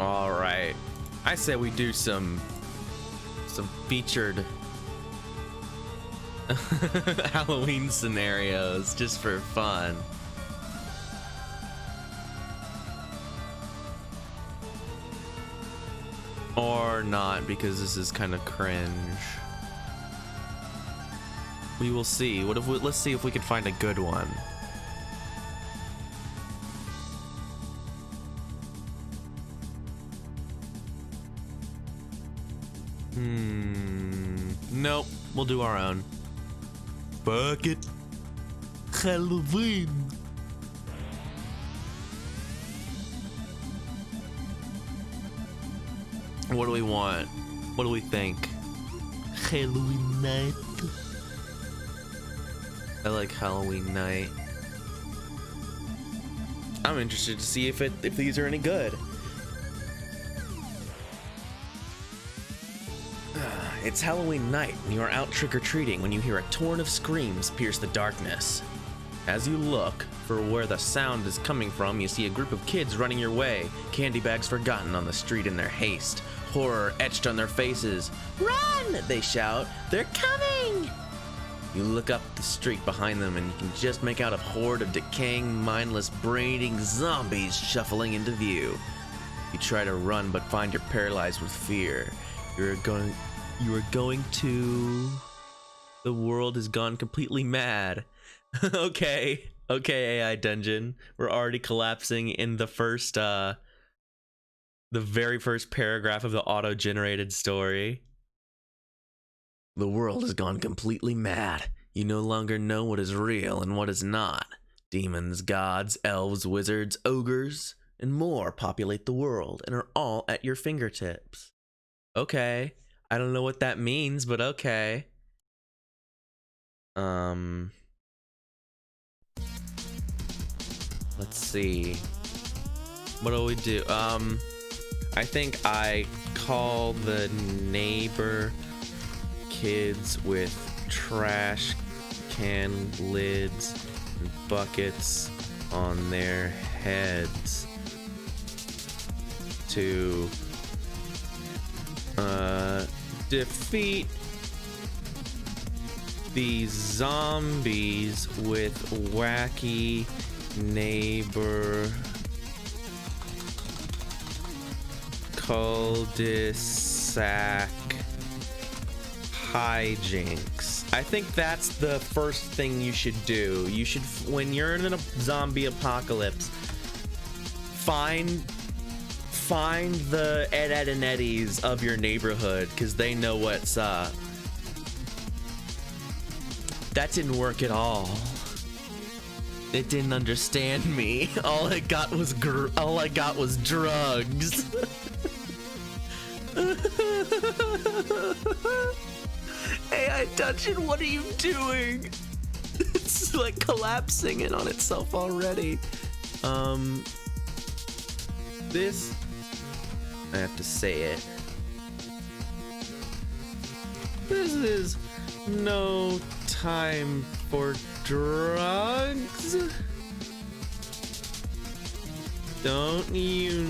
All right, I say we do some featured Halloween scenarios just for fun. Or not, because this is kind of cringe. We will see. Let's see if we can find a good one. Nope. We'll do our own. Fuck it. Halloween. What do we want? What do we think? Halloween night. I like Halloween night. I'm interested to see if these are any good. It's Halloween night, and you are out trick-or-treating when you hear a torrent of screams pierce the darkness. As you look for where the sound is coming from, you see a group of kids running your way, candy bags forgotten on the street in their haste, horror etched on their faces. "Run!" they shout. "They're coming!" You look up the street behind them, and you can just make out a horde of decaying, mindless, brain-eating zombies shuffling into view. You try to run, but find you're paralyzed with fear. You are going to... The world has gone completely mad. Okay, AI Dungeon. We're already collapsing in the very first paragraph of the auto-generated story. The world has gone completely mad. You no longer know what is real and what is not. Demons, gods, elves, wizards, ogres, and more populate the world and are all at your fingertips. Okay. I don't know what that means, but okay. Let's see. What do we do? I think I call the neighbor kids with trash can lids and buckets on their heads to defeat these zombies with wacky neighbor cul-de-sac hijinks. I think that's the first thing you should do. You should, when you're in a zombie apocalypse, find the Ed and Eddies of your neighborhood, because they know what's up. That didn't work at all. It didn't understand me. All I got was drugs. AI Dungeon, what are you doing? It's like collapsing in on itself already. This, I have to say it. This is no time for drugs. Don't you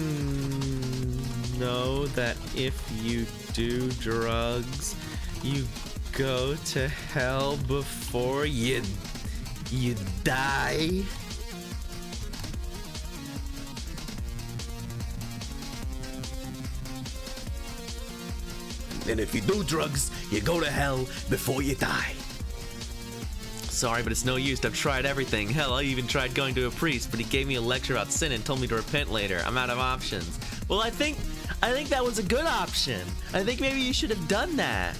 know that if you do drugs, you go to hell before you die? And if you do drugs, you go to hell before you die. Sorry, but it's no use. I've tried everything. Hell, I even tried going to a priest, but he gave me a lecture about sin and told me to repent later. I'm out of options. Well, I think that was a good option. I think maybe you should have done that.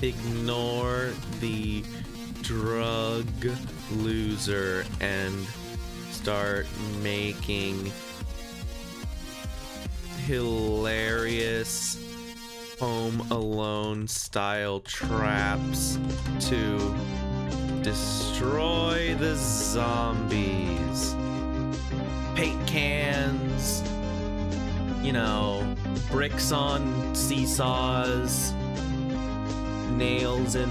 Ignore the drug loser and start making hilarious Home Alone style traps to destroy the zombies. Paint cans, bricks on seesaws, nails in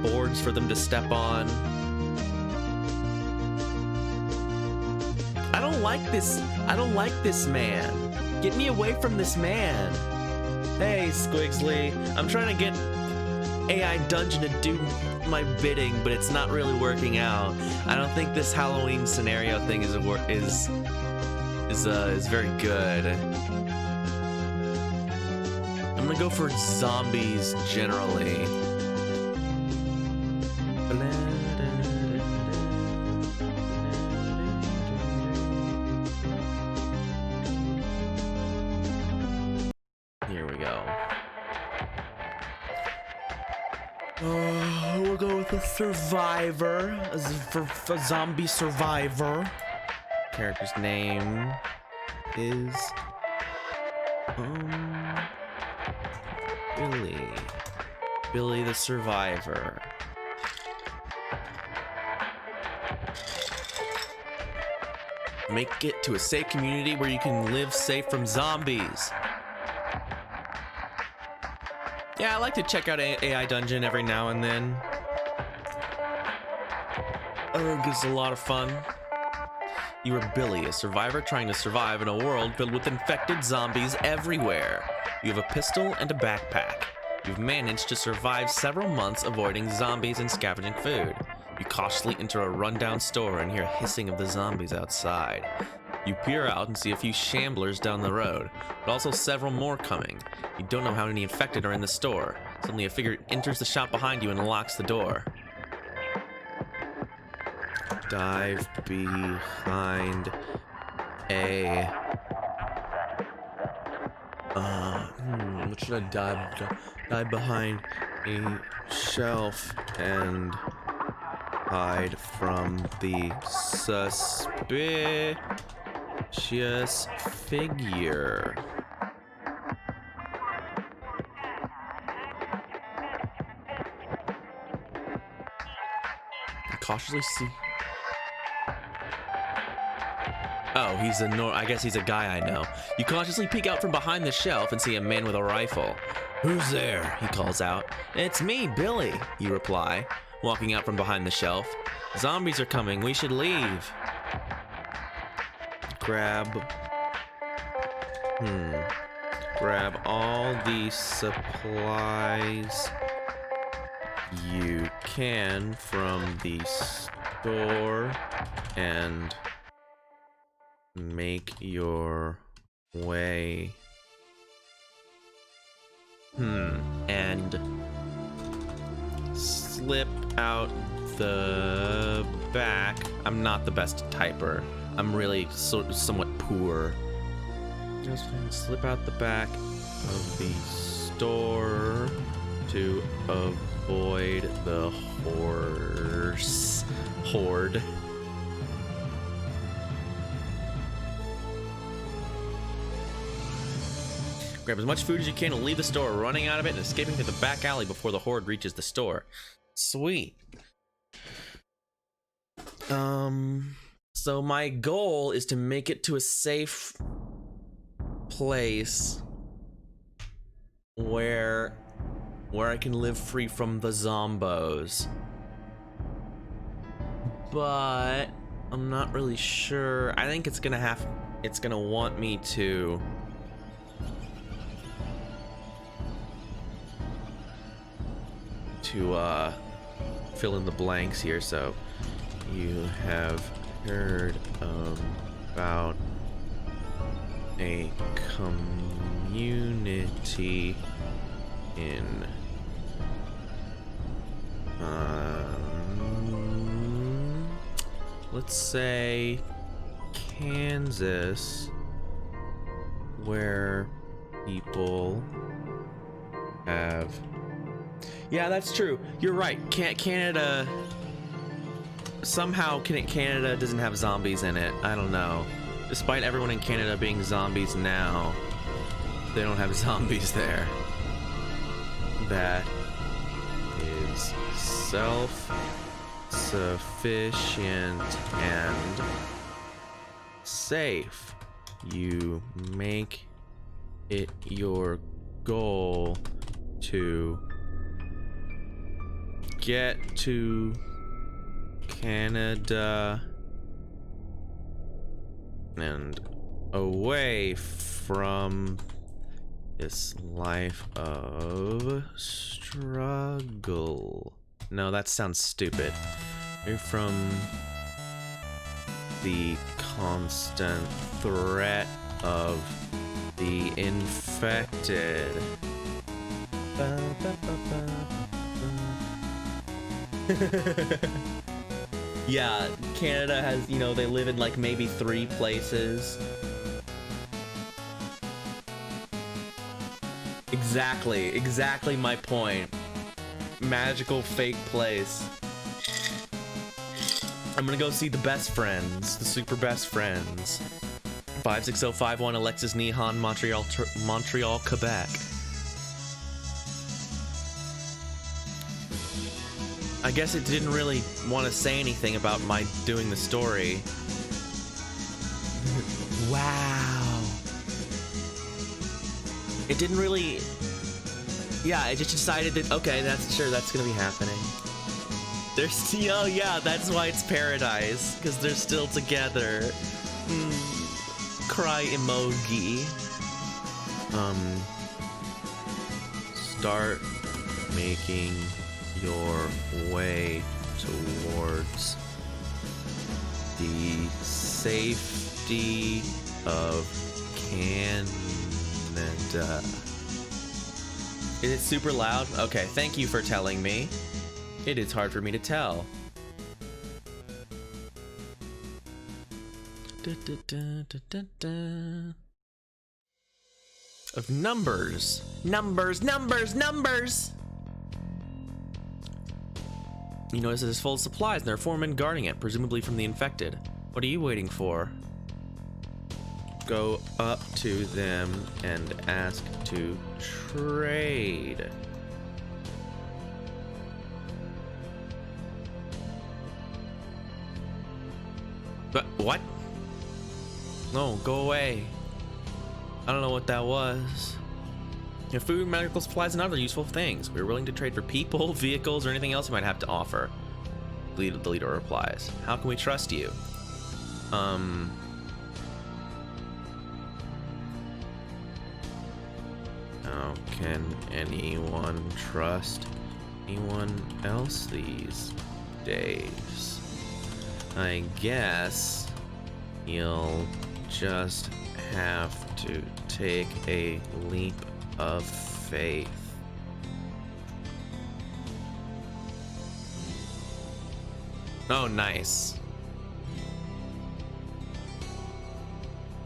boards for them to step on. I don't like this. I don't like this man. Get me away from this man. Hey, Squiggly. I'm trying to get AI Dungeon to do my bidding, but it's not really working out. I don't think this Halloween scenario thing is very good. I'm gonna go for zombies generally. Here we go. We'll go with a survivor, a zombie survivor. Character's name is Billy the Survivor. Make it to a safe community where you can live safe from zombies. Yeah, I like to check out AI Dungeon every now and then. I think it's a lot of fun. You are Billy, a survivor trying to survive in a world filled with infected zombies everywhere. You have a pistol and a backpack. You've managed to survive several months avoiding zombies and scavenging food. You cautiously enter a rundown store and hear hissing of the zombies outside. You peer out and see a few shamblers down the road, but also several more coming. You don't know how many infected are in the store. Suddenly a figure enters the shop behind you and locks the door. Dive behind a... what should I dive behind a shelf and hide from the suspicious figure. Cautiously see. Oh, he's I guess he's a guy I know. You cautiously peek out from behind the shelf and see a man with a rifle. "Who's there?" he calls out. "It's me, Billy," you reply, walking out from behind the shelf. "Zombies are coming. We should leave." Grab all the supplies you can from the store and make your way. And slip out the back. I'm not the best typer. I'm really somewhat poor. Just slip out the back of the store to avoid the horde. Grab as much food as you can and leave the store, running out of it and escaping to the back alley before the horde reaches the store. Sweet. So my goal is to make it to a safe place where I can live free from the zombos. But I'm not really sure. I think it's gonna want me to fill in the blanks here. So you have heard about a community in let's say Kansas, where people have... Yeah, that's true. You're right. Canada... Somehow Canada doesn't have zombies in it. I don't know. Despite everyone in Canada being zombies now, they don't have zombies there. That is self-sufficient and safe. You make it your goal to get to Canada and away from this life of struggle. No, that sounds stupid. Away from the constant threat of the infected. Yeah, Canada has, you know, they live in like maybe 3 places. Exactly my point. Magical fake place. I'm gonna go see the best friends, the super best friends. 56051 Alexis Nihon, Montreal, Quebec. I guess it didn't really want to say anything about my doing the story. Wow. It didn't really... Yeah, it just decided that, okay, that's gonna be happening. They're still, oh yeah, that's why it's paradise, because they're still together. Cry emoji. Start making your way towards the safety of Canada. Is it super loud? Okay, thank you for telling me. It is hard for me to tell. Of numbers. Numbers. You notice it is full of supplies and there are 4 men guarding it, presumably from the infected. What are you waiting for? Go up to them and ask to trade. But what? No, go away. I don't know what that was. Your food, medical supplies, and other useful things. We're willing to trade for people, vehicles, or anything else you might have to offer. The leader replies. How can we trust you? How can anyone trust anyone else these days? I guess you'll just have to take a leap of faith. Oh, nice.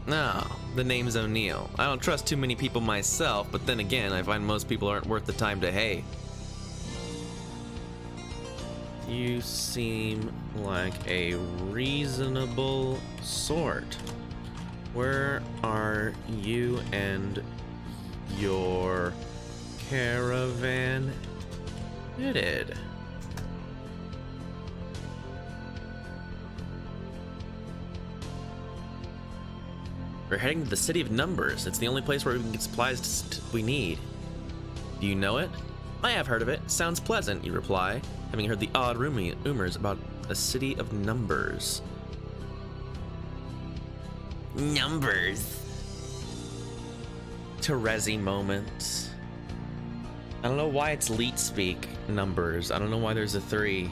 No, the name's O'Neill. I don't trust too many people myself, but then again, I find most people aren't worth the time to hate. You seem like a reasonable sort. Where are you and your caravan headed? We're heading to the City of Numbers. It's the only place where we can get supplies we need. Do you know it? I have heard of it. Sounds pleasant, you reply, having heard the odd rumors about a City of Numbers. Numbers. Terezi moment. I don't know why it's Leet speak numbers. I don't know why there's a 3.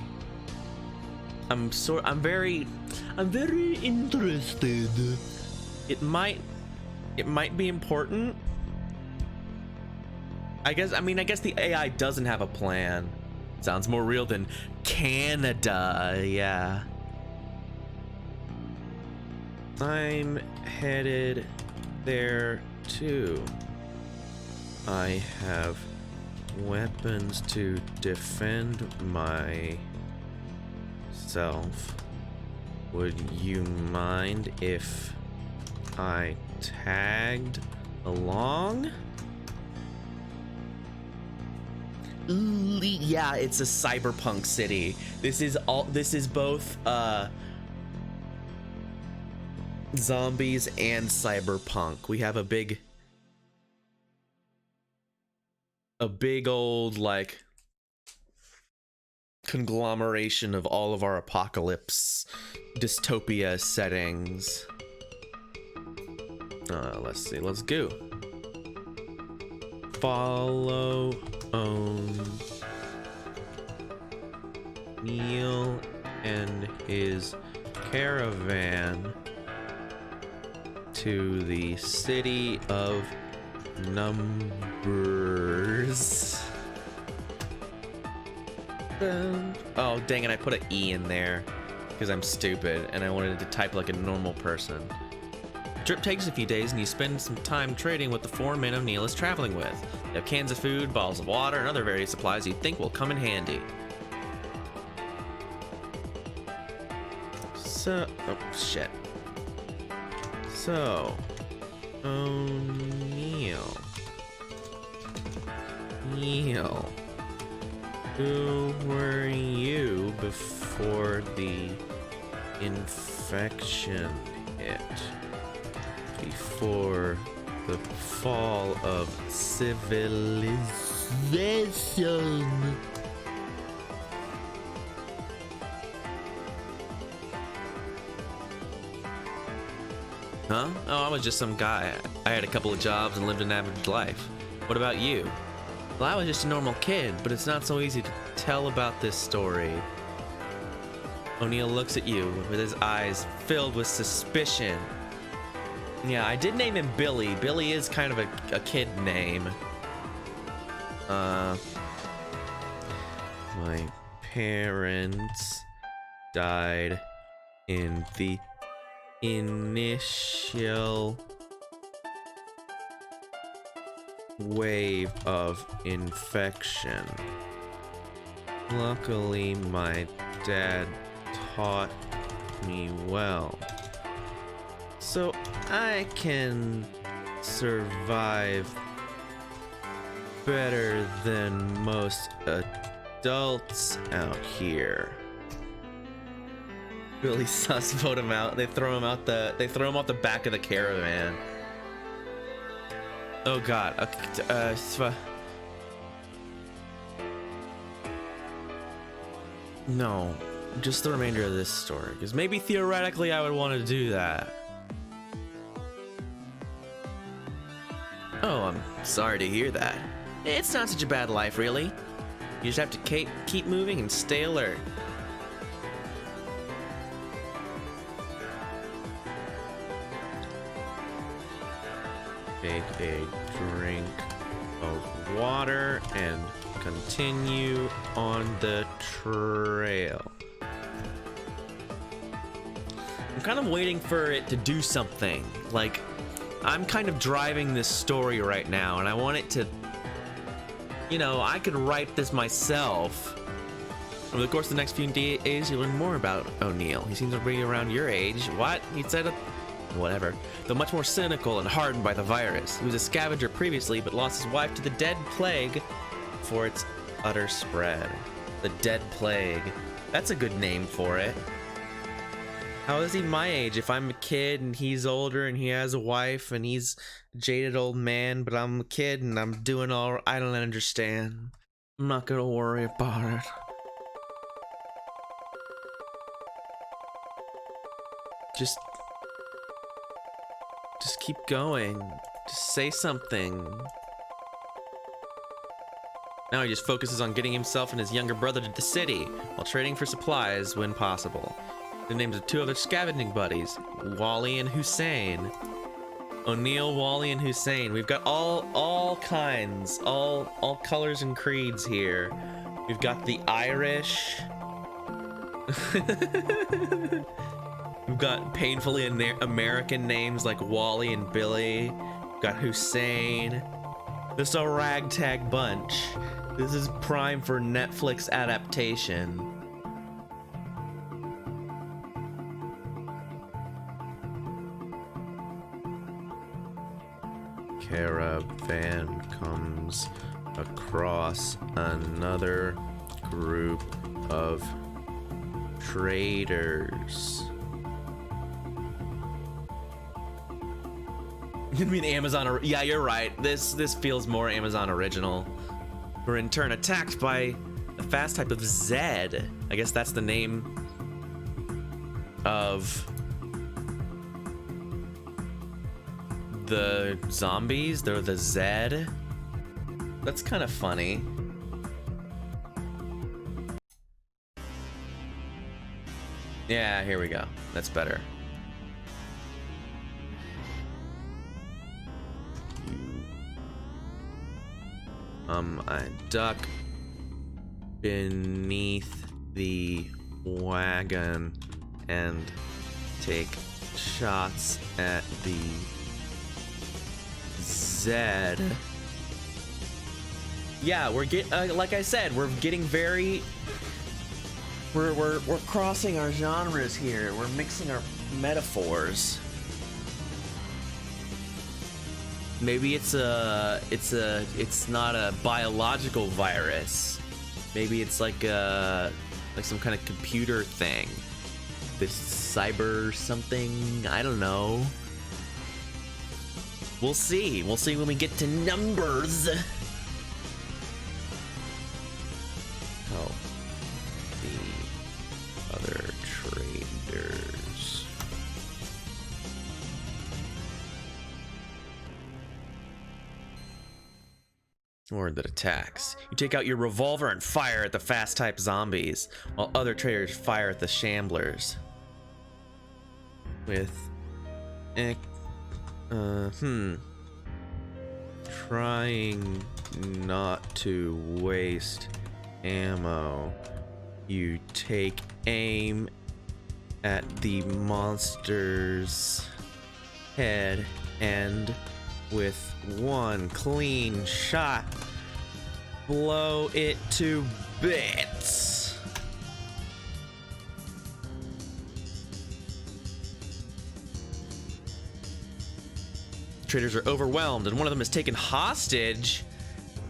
I'm very interested. It might be important. I guess the AI doesn't have a plan. Sounds more real than Canada, yeah. I'm headed there too. I have weapons to defend myself. Would you mind if I tagged along? Yeah, it's a cyberpunk city. This is both zombies and cyberpunk. We have a big old like conglomeration of all of our apocalypse dystopia settings. Let's see. Let's go. Follow O'Neill and his caravan to the city of numbers. Oh, dang it, I put an E in there because I'm stupid and I wanted to type like a normal person. The trip takes a few days and you spend some time trading with the 4 men O'Neill is traveling with. They have cans of food, bottles of water, and other various supplies you think will come in handy. So, oh shit. So, O'Neill. Who were you before the infection hit? Before the fall of civilization. Huh? Oh, I was just some guy. I had a couple of jobs and lived an average life. What about you? Well, I was just a normal kid, but it's not so easy to tell about this story. O'Neill looks at you with his eyes filled with suspicion. Yeah, I did name him Billy. Billy is kind of a kid name. My parents died in the initial wave of infection. Luckily, my dad taught me well, so I can survive better than most adults out here. Really sus vote him out. They throw him off the back of the caravan. Oh god. Okay, no, just the remainder of this story, because maybe theoretically I would want to do that. Oh, I'm sorry to hear that. It's not such a bad life, really. You just have to keep moving and stay alert. Take a drink of water and continue on the trail. I'm kind of waiting for it to do something. Like, I'm kind of driving this story right now, and I want it to, you know, I could write this myself. Over the course of the next few days, you'll learn more about O'Neill. He seems to be around your age. What? He said it. Whatever. Though much more cynical and hardened by the virus. He was a scavenger previously, but lost his wife to the dead plague for its utter spread. The dead plague. That's a good name for it. How is he my age if I'm a kid and he's older and he has a wife and he's a jaded old man, but I'm a kid and I'm doing all right? I don't understand. I'm not gonna worry about it. Just keep going. Just say something. Now he just focuses on getting himself and his younger brother to the city while trading for supplies when possible. The names of 2 other scavenging buddies, Wally and Hussein. O'Neill, Wally, and Hussein. We've got all kinds, all colors and creeds here. We've got the Irish. We've got painfully American names like Wally and Billy. We've got Hussein. This is a ragtag bunch. This is prime for Netflix adaptation. Caravan comes across another group of traders. You mean Amazon? Yeah, you're right. This feels more Amazon original. We're in turn attacked by a fast type of Zed. I guess that's the name of the zombies. They're the Zed. That's kind of funny. Yeah, here we go. That's better. I duck beneath the wagon and take shots at the Zed. Yeah, we're like I said, we're getting very we're crossing our genres here. We're mixing our metaphors. Maybe it's not a biological virus. Maybe it's like some kind of computer thing. This cyber something, I don't know. We'll see. We'll see when we get to numbers. Oh, the other traders. Or that attacks. You take out your revolver and fire at the fast type zombies, while other traders fire at the shamblers. With trying not to waste ammo, you take aim at the monster's head and with one clean shot blow it to bits. Traders are overwhelmed and one of them is taken hostage.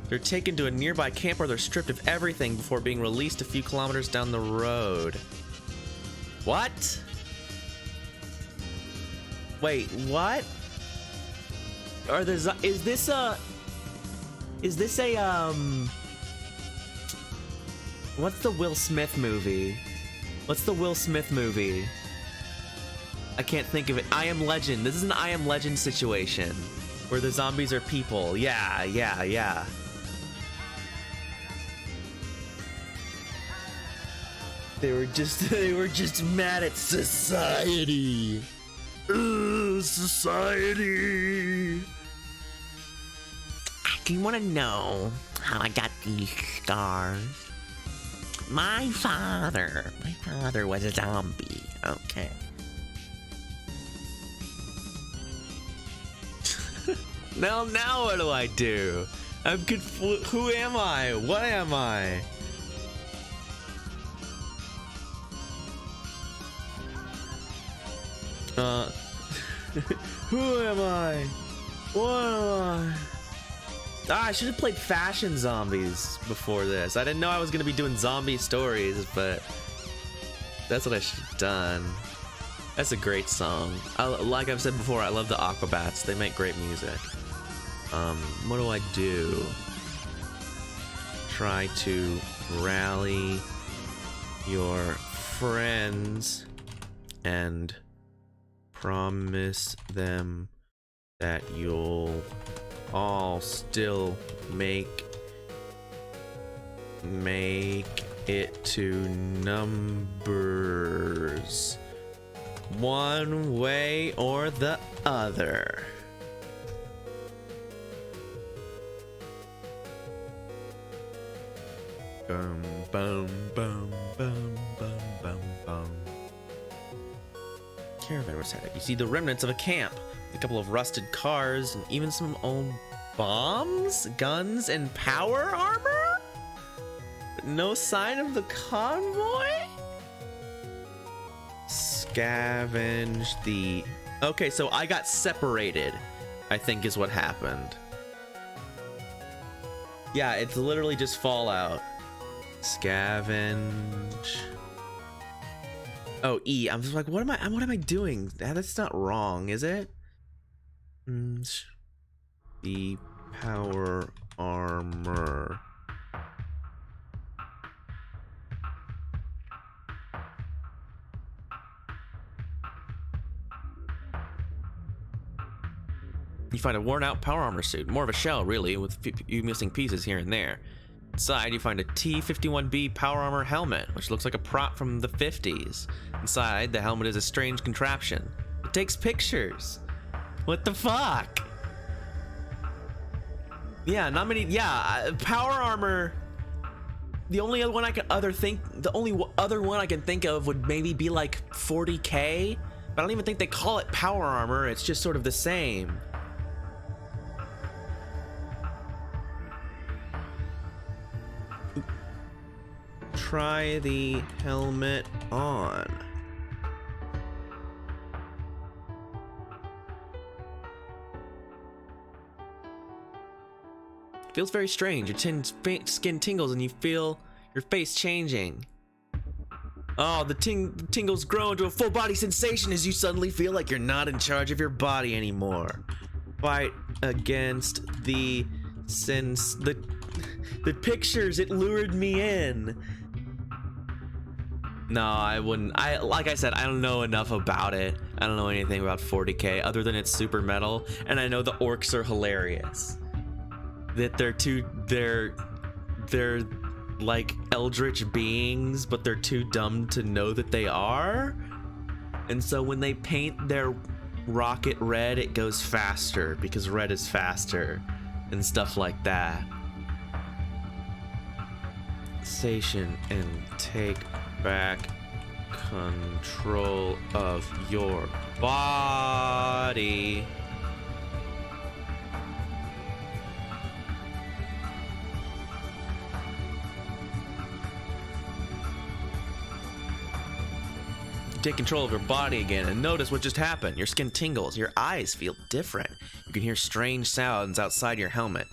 They're taken to a nearby camp where they're stripped of everything before being released a few kilometers down the road. What? Wait, what? Are there is this a what's the Will Smith movie? What's the Will Smith movie? I can't think of it. I Am Legend. This is an I Am Legend situation where the zombies are people. Yeah. They were just mad at society. Ugh, society. Do you want to know how I got these scars? My father was a zombie. Okay. Now what do I do? I'm confused. Who am I? What am I? Who am I? What am I? I should have played Fashion Zombies before this. I didn't know I was gonna be doing zombie stories, but that's what I should have done. That's a great song. Like I've said before, I love the Aquabats. They make great music. What do I do? Try to rally your friends and promise them that you'll all still make it to numbers one way or the other. Boom, boom, boom, boom, boom, boom, boom. Caravan was headed. You see the remnants of a camp, a couple of rusted cars, and even some old bombs, guns, and power armor? But no sign of the convoy? Scavenge the... Okay, so I got separated, I think is what happened. Yeah, it's literally just Fallout. Scavenge. Oh, E. I'm just like, what am I doing? That's not wrong, is it? The power armor. You find a worn out power armor suit, more of a shell really, with a few missing pieces here and there. Inside, you find a T-51B power armor helmet, which looks like a prop from the 50s. Inside, the helmet is a strange contraption. It takes pictures. What the fuck? Yeah, not many. Yeah, power armor. The only other one I can think of would maybe be like 40K, but I don't even think they call it power armor. It's just sort of the same. Try the helmet on. Feels very strange. Your skin tingles and you feel your face changing. Oh, the tingles grow into a full body sensation as you suddenly feel like you're not in charge of your body anymore. Fight against the pictures. It lured me in. No, I wouldn't. Like I said, I don't know enough about it. I don't know anything about 40K other than it's super metal, and I know the orcs are hilarious. That they're like eldritch beings, but they're too dumb to know that they are. And so when they paint their rocket red, it goes faster because red is faster and stuff like that. Station and take back control of your body. Take control of your body again and notice what just happened. Your skin tingles, your eyes feel different. You can hear strange sounds outside your helmet.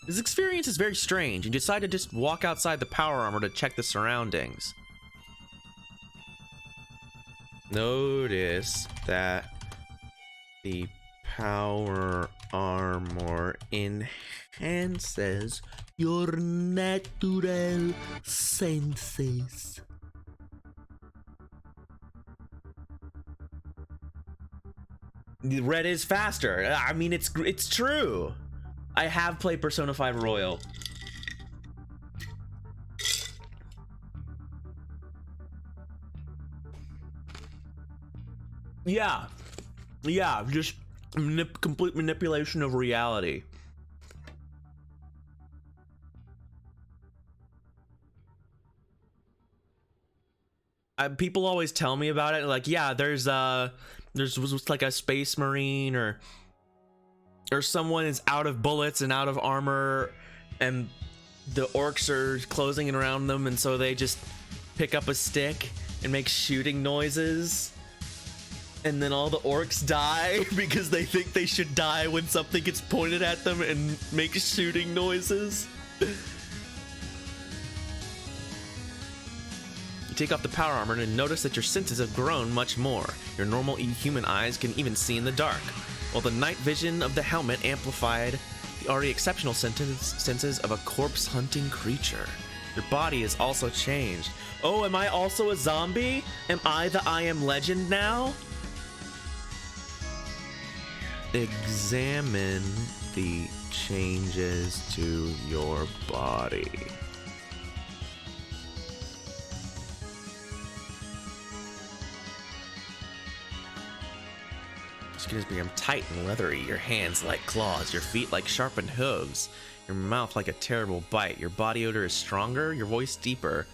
This experience is very strange. You decide to just walk outside the power armor to check the surroundings. Notice that the power armor enhances your natural senses. Red is faster. I mean, it's true. I have played Persona 5 Royal. Yeah, just complete manipulation of reality. People always tell me about it, like, yeah, there's like a space marine or someone is out of bullets and out of armor, and the orcs are closing in around them, and so they just pick up a stick and make shooting noises. And then all the orcs die because they think they should die when something gets pointed at them and makes shooting noises. You take off the power armor and notice that your senses have grown much more. Your normal human eyes can even see in the dark, while the night vision of the helmet amplified the already exceptional senses of a corpse-hunting creature. Your body is also changed. Oh, am I also a zombie? Am I the I Am Legend now? Examine the changes to your body. Skin has become tight and leathery, your hands like claws, your feet like sharpened hooves, your mouth like a terrible bite, your body odor is stronger, your voice deeper,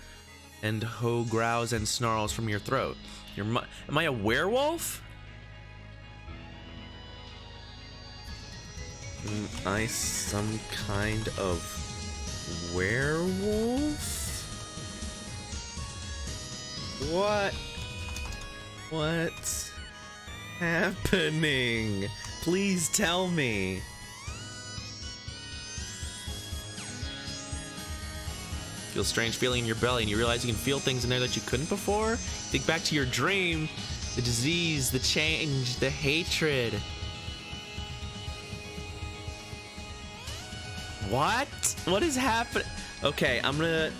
and ho growls and snarls from your throat. Am I a werewolf? Am I some kind of werewolf? What's happening? Please tell me. Feel a strange feeling in your belly and you realize you can feel things in there that you couldn't before. Think back to your dream, the disease, the change, the hatred. What is happening? Okay, I'm gonna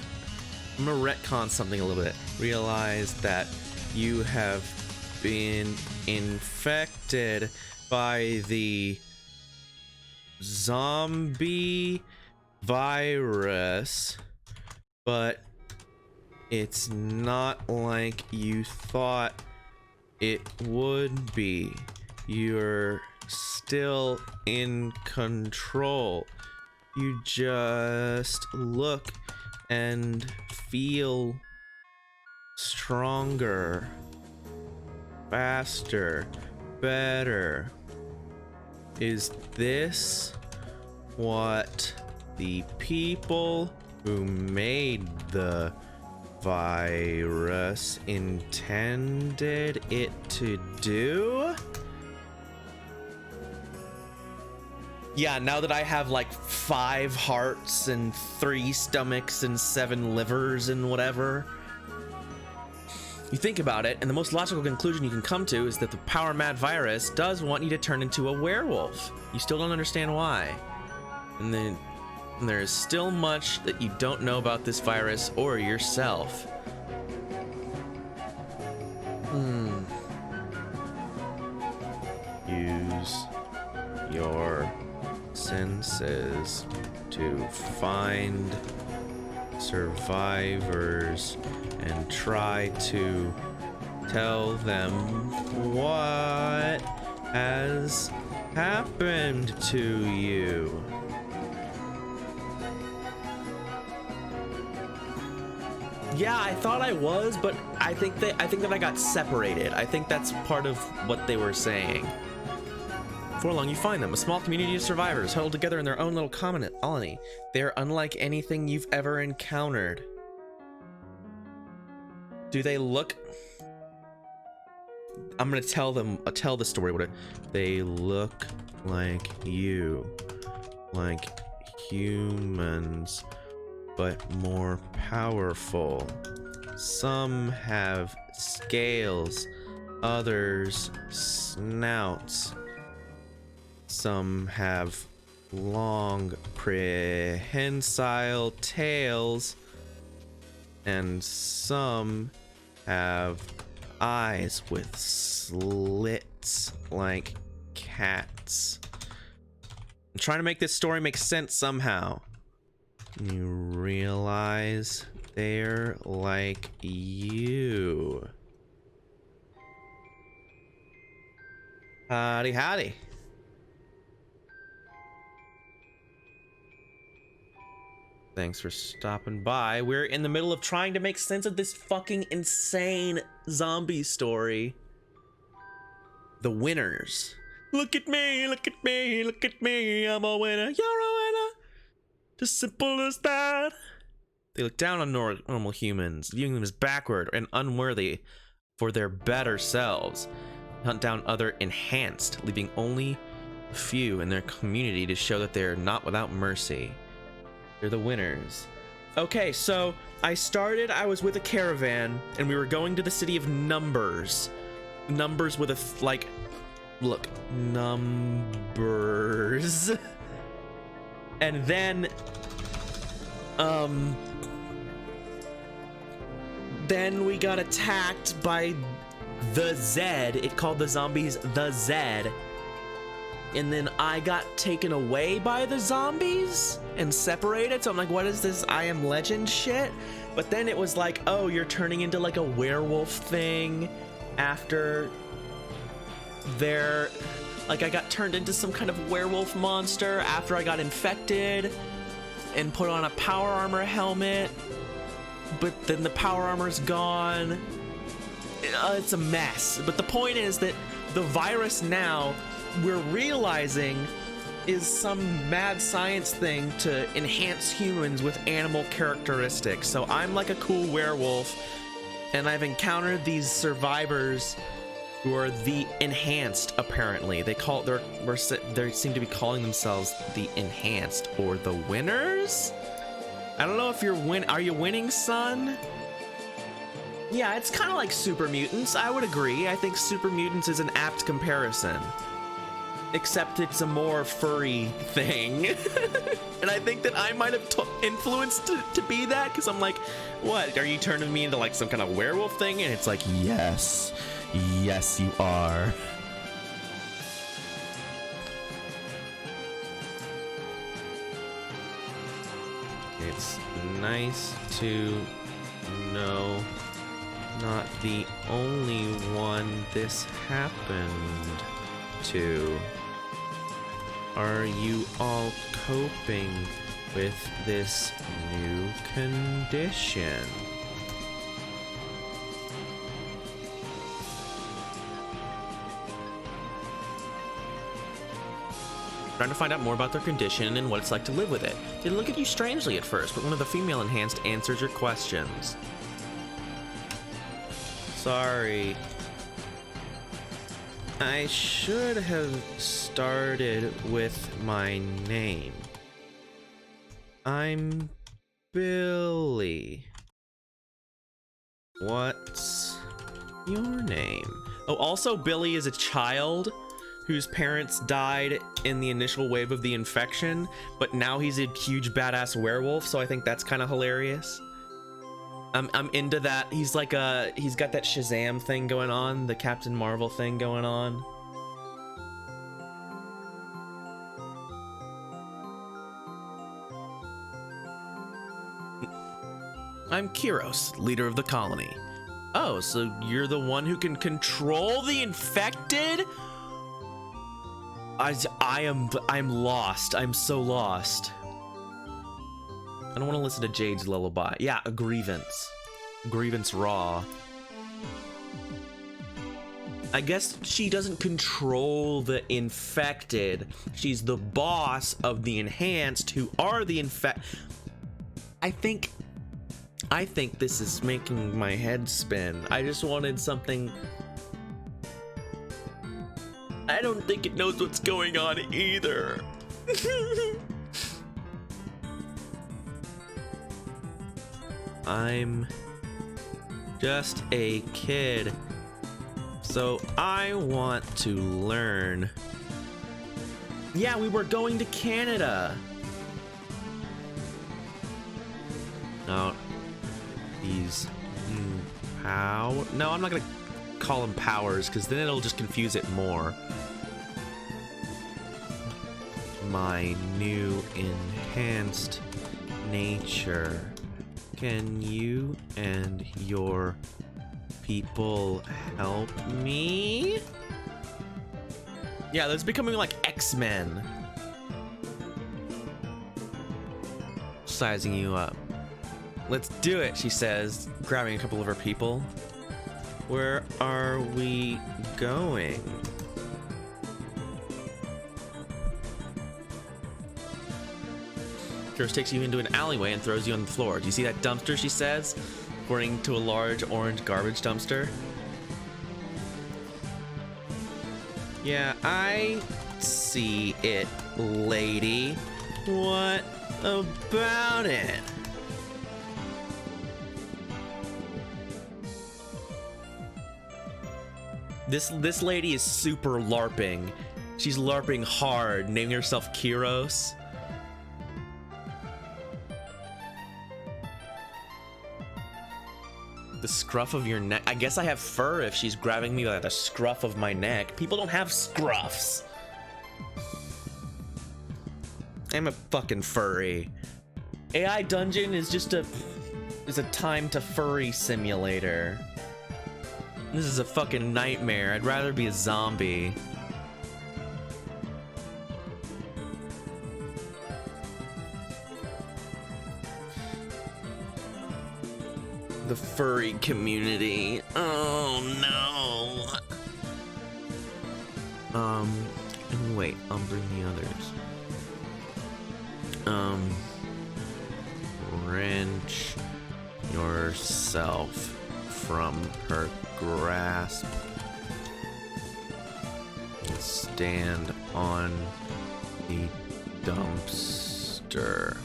retcon something a little bit. Realize that you have been infected by the zombie virus, but it's not like you thought it would be. You're still in control. You just look and feel stronger, faster, better. Is this what the people who made the virus intended it to do? Yeah, now that I have like 5 hearts and 3 stomachs and 7 livers and whatever, you think about it, and the most logical conclusion you can come to is that the power mad virus does want you to turn into a werewolf. You still don't understand why. And then there is still much that you don't know about this virus or yourself. Use your senses to find survivors and try to tell them what has happened to you. Yeah, I thought I was, but I think that I got separated. I think that's part of what they were saying. Before long, you find them, a small community of survivors huddled together in their own little colony. They are unlike anything you've ever encountered. Do they look? I'm gonna tell the story. They look like you, like humans, but more powerful. Some have scales, others snouts. Some have long prehensile tails, and some have eyes with slits like cats. I'm trying to make this story make sense somehow. You realize they're like you. Howdy, howdy. Thanks for stopping by. We're in the middle of trying to make sense of this fucking insane zombie story. The winners. Look at me, look at me, look at me. I'm a winner, you're a winner. Just simple as that. They look down on normal humans, viewing them as backward and unworthy for their better selves. Hunt down other enhanced, leaving only a few in their community to show that they're not without mercy. They're the winners. Okay, so I was with a caravan and we were going to the city of Numbers. Numbers with a, look, numbers. And then we got attacked by the Zed. It called the zombies the Zed. And then I got taken away by the zombies and separated. So I'm like, what is this I Am Legend shit? But then it was like, oh, you're turning into like a werewolf thing after I got turned into some kind of werewolf monster after I got infected and put on a power armor helmet. But then the power armor's gone. It's a mess. But the point is that the virus now, we're realizing, is some mad science thing to enhance humans with animal characteristics. So I'm like a cool werewolf, and I've encountered these survivors who are the enhanced. Apparently, they seem to be calling themselves the enhanced or the winners. I don't know if are you winning, son? Yeah, it's kind of like super mutants. I would agree. I think super mutants is an apt comparison. Except it's a more furry thing. And I think that I might have influenced to be that, because I'm like, what, are you turning me into like some kind of werewolf thing? And it's like, yes, you are. It's nice to know not the only one this happened to. Are you all coping with this new condition? Trying to find out more about their condition and what it's like to live with it. They look at you strangely at first, but one of the female enhanced answers your questions. Sorry. I should have started with my name. I'm Billy. What's your name? Oh, also Billy is a child whose parents died in the initial wave of the infection, but now he's a huge badass werewolf, so I think that's kind of hilarious. I'm into that. He's like he's got that Shazam thing going on, the Captain Marvel thing going on. I'm Kiros, leader of the colony. Oh, so you're the one who can control the infected? I'm lost. I'm so lost. I don't want to listen to Jade's lullaby. Yeah, a grievance. Grievance raw. I guess she doesn't control the infected. She's the boss of the enhanced who are the I think this is making my head spin. I just wanted something. I don't think it knows what's going on either. I'm just a kid, so I want to learn. Yeah, we were going to Canada. No, these new power. No, I'm not gonna call them powers because then it'll just confuse it more. My new enhanced nature. Can you and your people help me? Yeah, that's becoming like X-Men. Sizing you up. Let's do it, she says, grabbing a couple of her people. Where are we going? Kiros takes you into an alleyway and throws you on the floor. Do you see that dumpster, she says, pointing to a large orange garbage dumpster? Yeah, I see it, lady. What about it? This lady is super LARPing. She's LARPing hard, naming herself Kiros. The scruff of your neck. I guess I have fur if she's grabbing me by the scruff of my neck. People don't have scruffs. I'm a fucking furry. AI Dungeon is just a time to furry simulator. This is a fucking nightmare. I'd rather be a zombie. The furry community. Oh no. And wait, I'll bring the others. Wrench yourself from her grasp. Stand on the dumpster.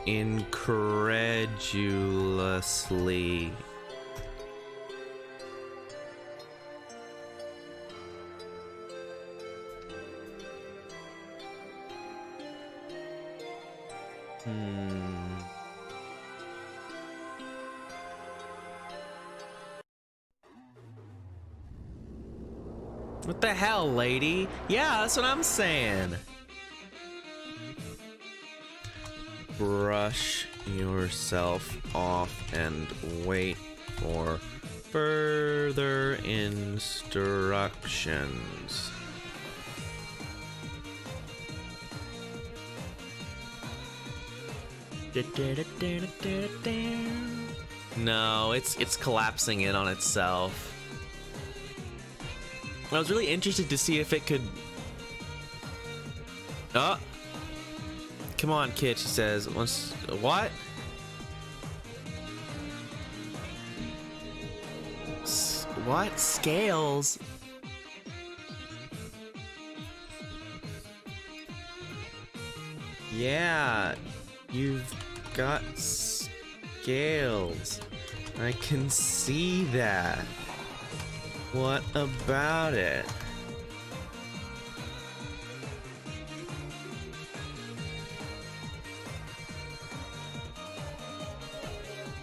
Incredulously. What the hell, lady? Yeah, that's what I'm saying. brush yourself off and wait for further instructions. No, it's collapsing in on itself. I was really interested to see if it could... Oh! Come on, kid, she says. What? What? Scales? Yeah, you've got scales. I can see that. What about it?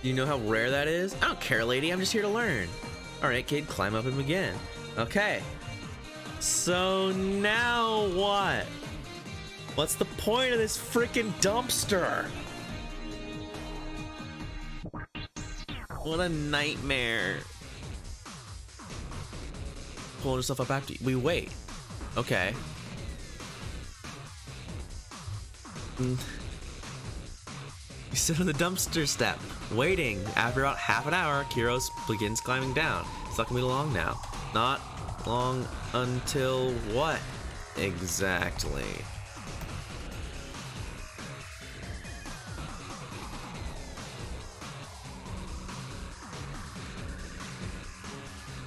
Do you know how rare that is? I don't care, lady. I'm just here to learn. Alright, kid, climb up him again. Okay. So now what? What's the point of this freaking dumpster? What a nightmare. Pulling yourself up after you. We wait. Okay. You sit on the dumpster step, waiting. After about half an hour, Kiros begins climbing down. It's not gonna be long now. Not long until what exactly?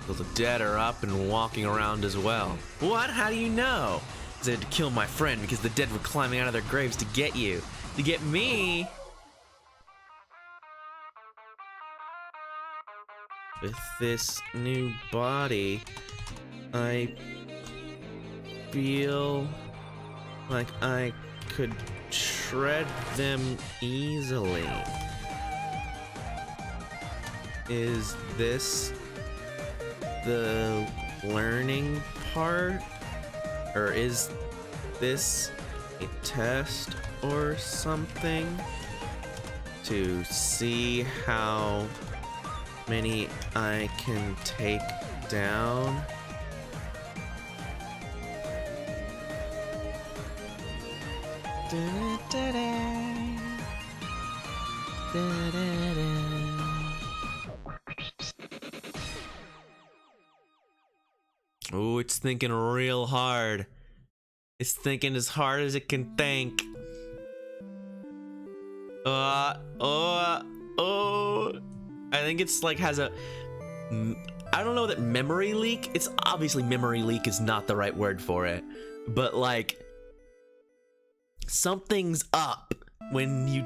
Well, the dead are up and walking around as well. What? How do you know? Because I had to kill my friend because the dead were climbing out of their graves to get you. To get me? With this new body, I feel like I could shred them easily. Is this the learning part? Or is this a test or something? To see how many I can take down? Oh, it's thinking real hard. It's thinking as hard as it can think. I think it's like has a... I don't know that memory leak. It's obviously memory leak is not the right word for it. But like... something's up when you...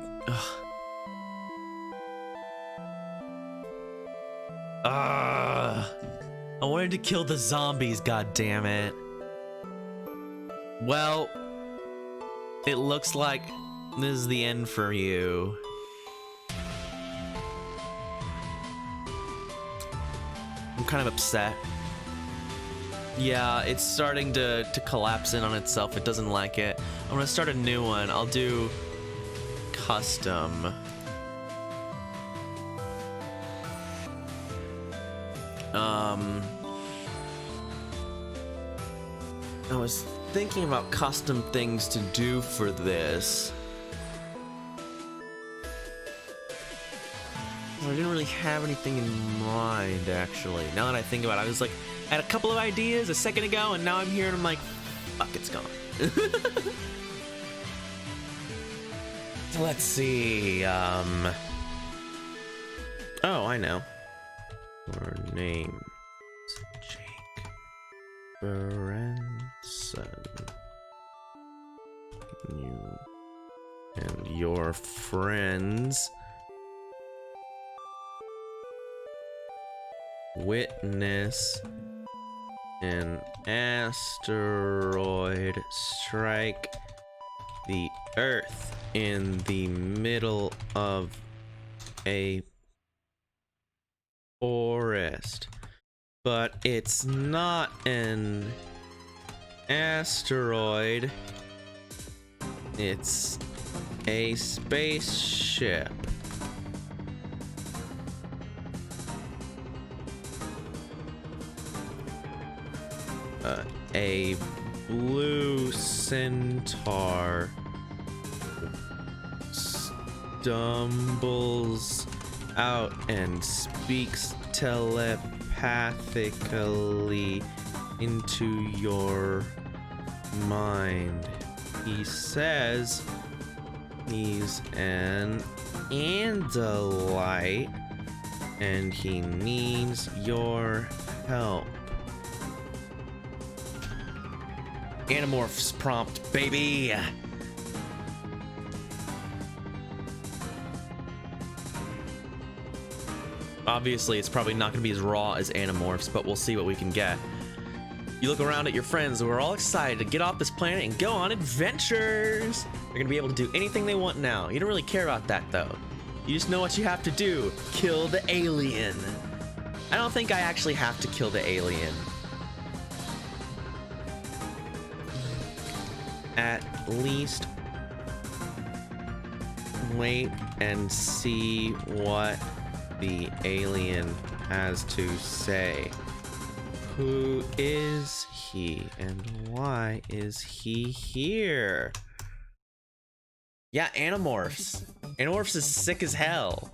I wanted to kill the zombies, god damn it. Well, it looks like this is the end for you. I'm kind of upset. Yeah, it's starting to collapse in on itself. It doesn't like it. I'm gonna start a new one. I'll do custom. I was thinking about custom things to do for this. I didn't really have anything in mind, actually. Now that I think about it, I was like, I had a couple of ideas a second ago, and now I'm here and I'm like, fuck, it's gone. Let's see, oh, I know. Your name's Jake Berenson. You and your friends witness an asteroid strike the Earth in the middle of a forest, but it's not an asteroid, it's A spaceship. A blue centaur stumbles out and speaks telepathically into your mind. He says he's an andalite and he needs your help. Animorphs prompt, baby. Obviously, it's probably not going to be as raw as Animorphs, but we'll see what we can get. You look around at your friends who are all excited to get off this planet and go on adventures. They're going to be able to do anything they want now. You don't really care about that, though. You just know what you have to do. Kill the alien. I don't think I actually have to kill the alien. At least wait and see what the alien has to say. Who is he and why is he here? Yeah, Animorphs. Animorphs is sick as hell.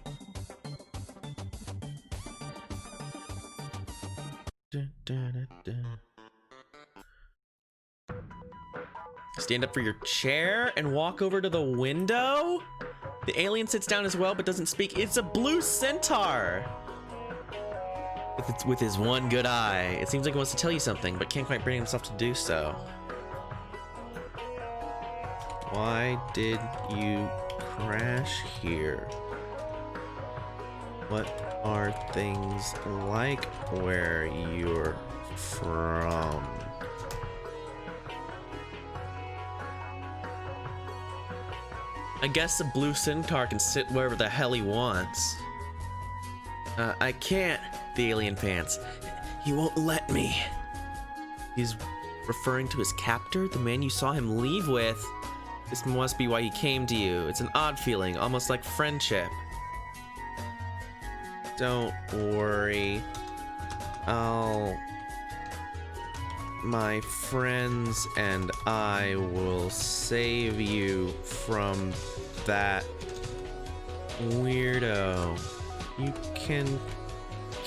Dun, dun, dun, dun. Stand up for your chair and walk over to the window. The alien sits down as well, but doesn't speak. It's a blue centaur. With his one good eye. It seems like he wants to tell you something, but can't quite bring himself to do so. Why did you crash here? What are things like where you're from? I guess the blue centaur can sit wherever the hell he wants. I can't, the alien pants. He won't let me. He's referring to his captor, the man you saw him leave with. This must be why he came to you. It's an odd feeling, almost like friendship. Don't worry. My friends and I will save you from that weirdo. You can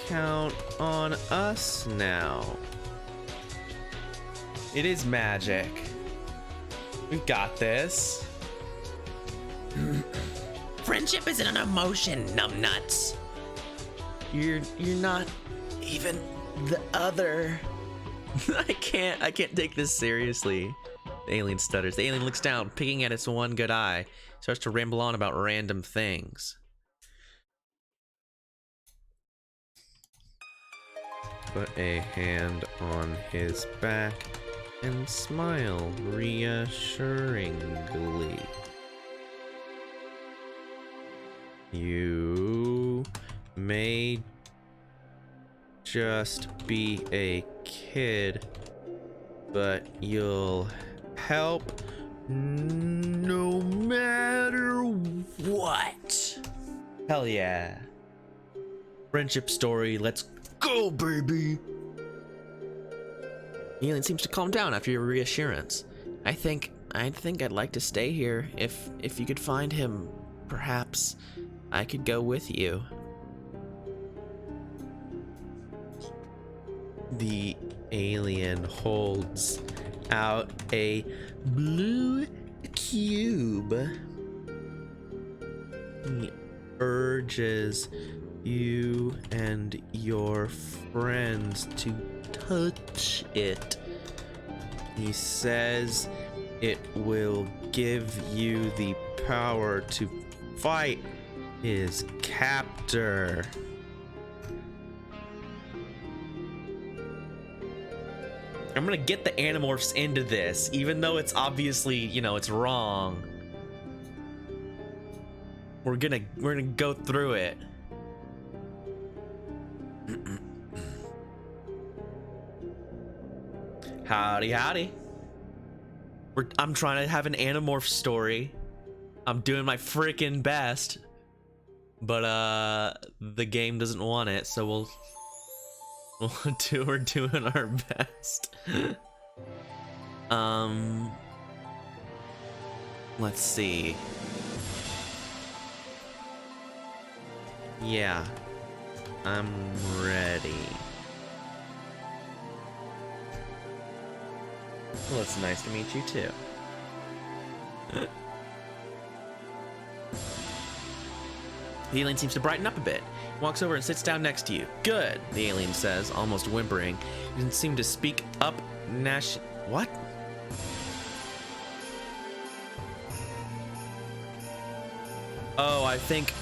count on us now. It is magic. We've got this. Friendship isn't an emotion, numbnuts. You're not even the other. I can't take this seriously. The alien stutters. The alien looks down, picking at its one good eye. Starts to ramble on about random things. Put a hand on his back and smile reassuringly. You may just be a kid, but you'll help no matter what. Hell yeah. Friendship story, let's go, baby. The alien seems to calm down after your reassurance. I think I'd like to stay here. If you could find him, perhaps I could go with you. The alien holds out a blue cube. He urges you and your friends to touch it. He says it will give you the power to fight his captor. I'm gonna get the Animorphs into this, even though it's obviously, you know, it's wrong. We're gonna go through it. Howdy, howdy. I'm trying to have an Animorph story. I'm doing my freaking best. But the game doesn't want it, so we're doing our best. Let's see. Yeah, I'm ready. Well, it's nice to meet you too. The alien seems to brighten up a bit. Walks over and sits down next to you. Good, the alien says, almost whimpering. He doesn't seem to speak up What? Oh, I think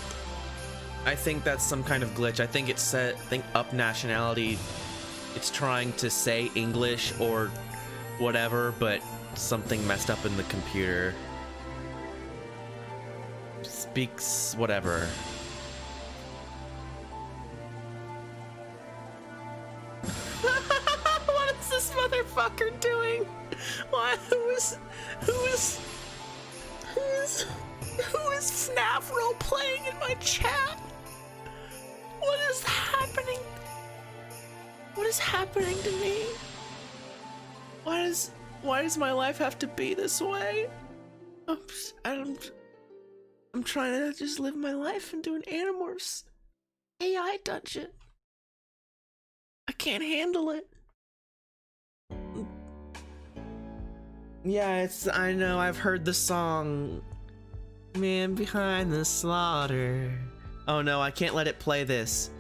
that's some kind of glitch. I think it said, up nationality. It's trying to say English or whatever, but something messed up in the computer. Speaks whatever. What is this motherfucker doing? What? Who is FNAF role playing in my chat? What is happening? What is happening to me? Why does my life have to be this way? I'm trying to just live my life and do an Animorphs AI dungeon. I can't handle it. Yeah, I know, I've heard the song. Man behind the slaughter. Oh no, I can't let it play this.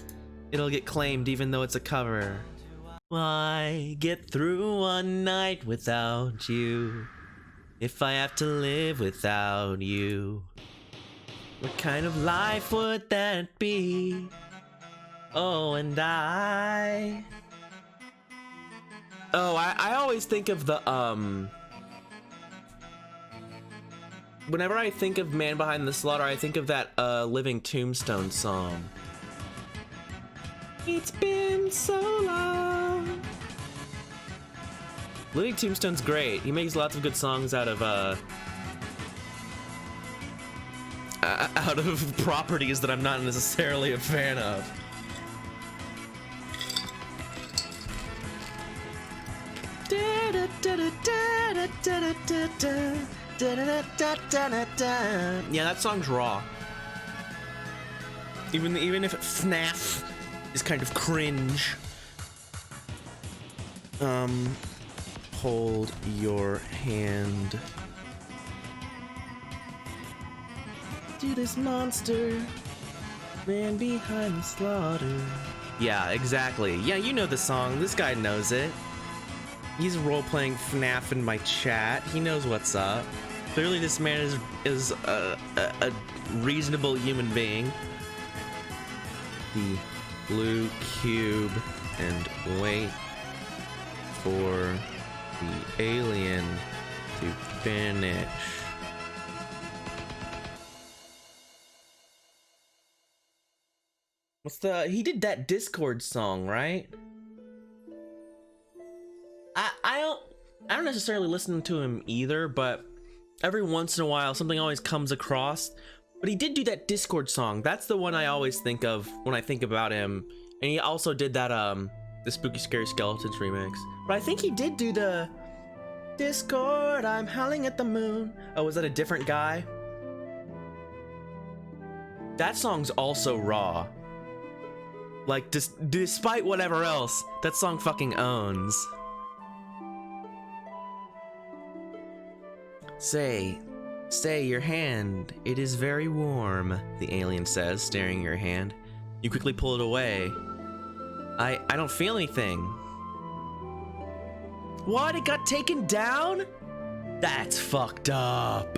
It'll get claimed even though it's a cover. Why get through one night without you? If I have to live without you, what kind of life would that be? Oh, and I always think of the, whenever I think of Man Behind the Slaughter, I think of that, Living Tombstone song. It's been so long. Living Tombstone's great. He makes lots of good songs out of properties that I'm not necessarily a fan of. Yeah, that song's raw. Even if FNAF is kind of cringe. Hold your hand. To this monster, man behind the slaughter. Yeah, exactly. Yeah, you know the song. This guy knows it. He's role-playing FNAF in my chat. He knows what's up. Clearly this man is a reasonable human being. The blue cube, and wait for the alien to finish. He did that Discord song, right? I don't necessarily listen to him either, but every once in a while something always comes across. But he did do that Discord song. That's the one I always think of when I think about him. And he also did that the Spooky Scary Skeletons remix. But I think he did do the Discord, I'm howling at the moon. Oh, was that a different guy? That song's also raw. Like, despite whatever else, that song fucking owns. Say your hand. It is very warm, the alien says, staring at your hand. You quickly pull it away. I don't feel anything. What? It got taken down? That's fucked up.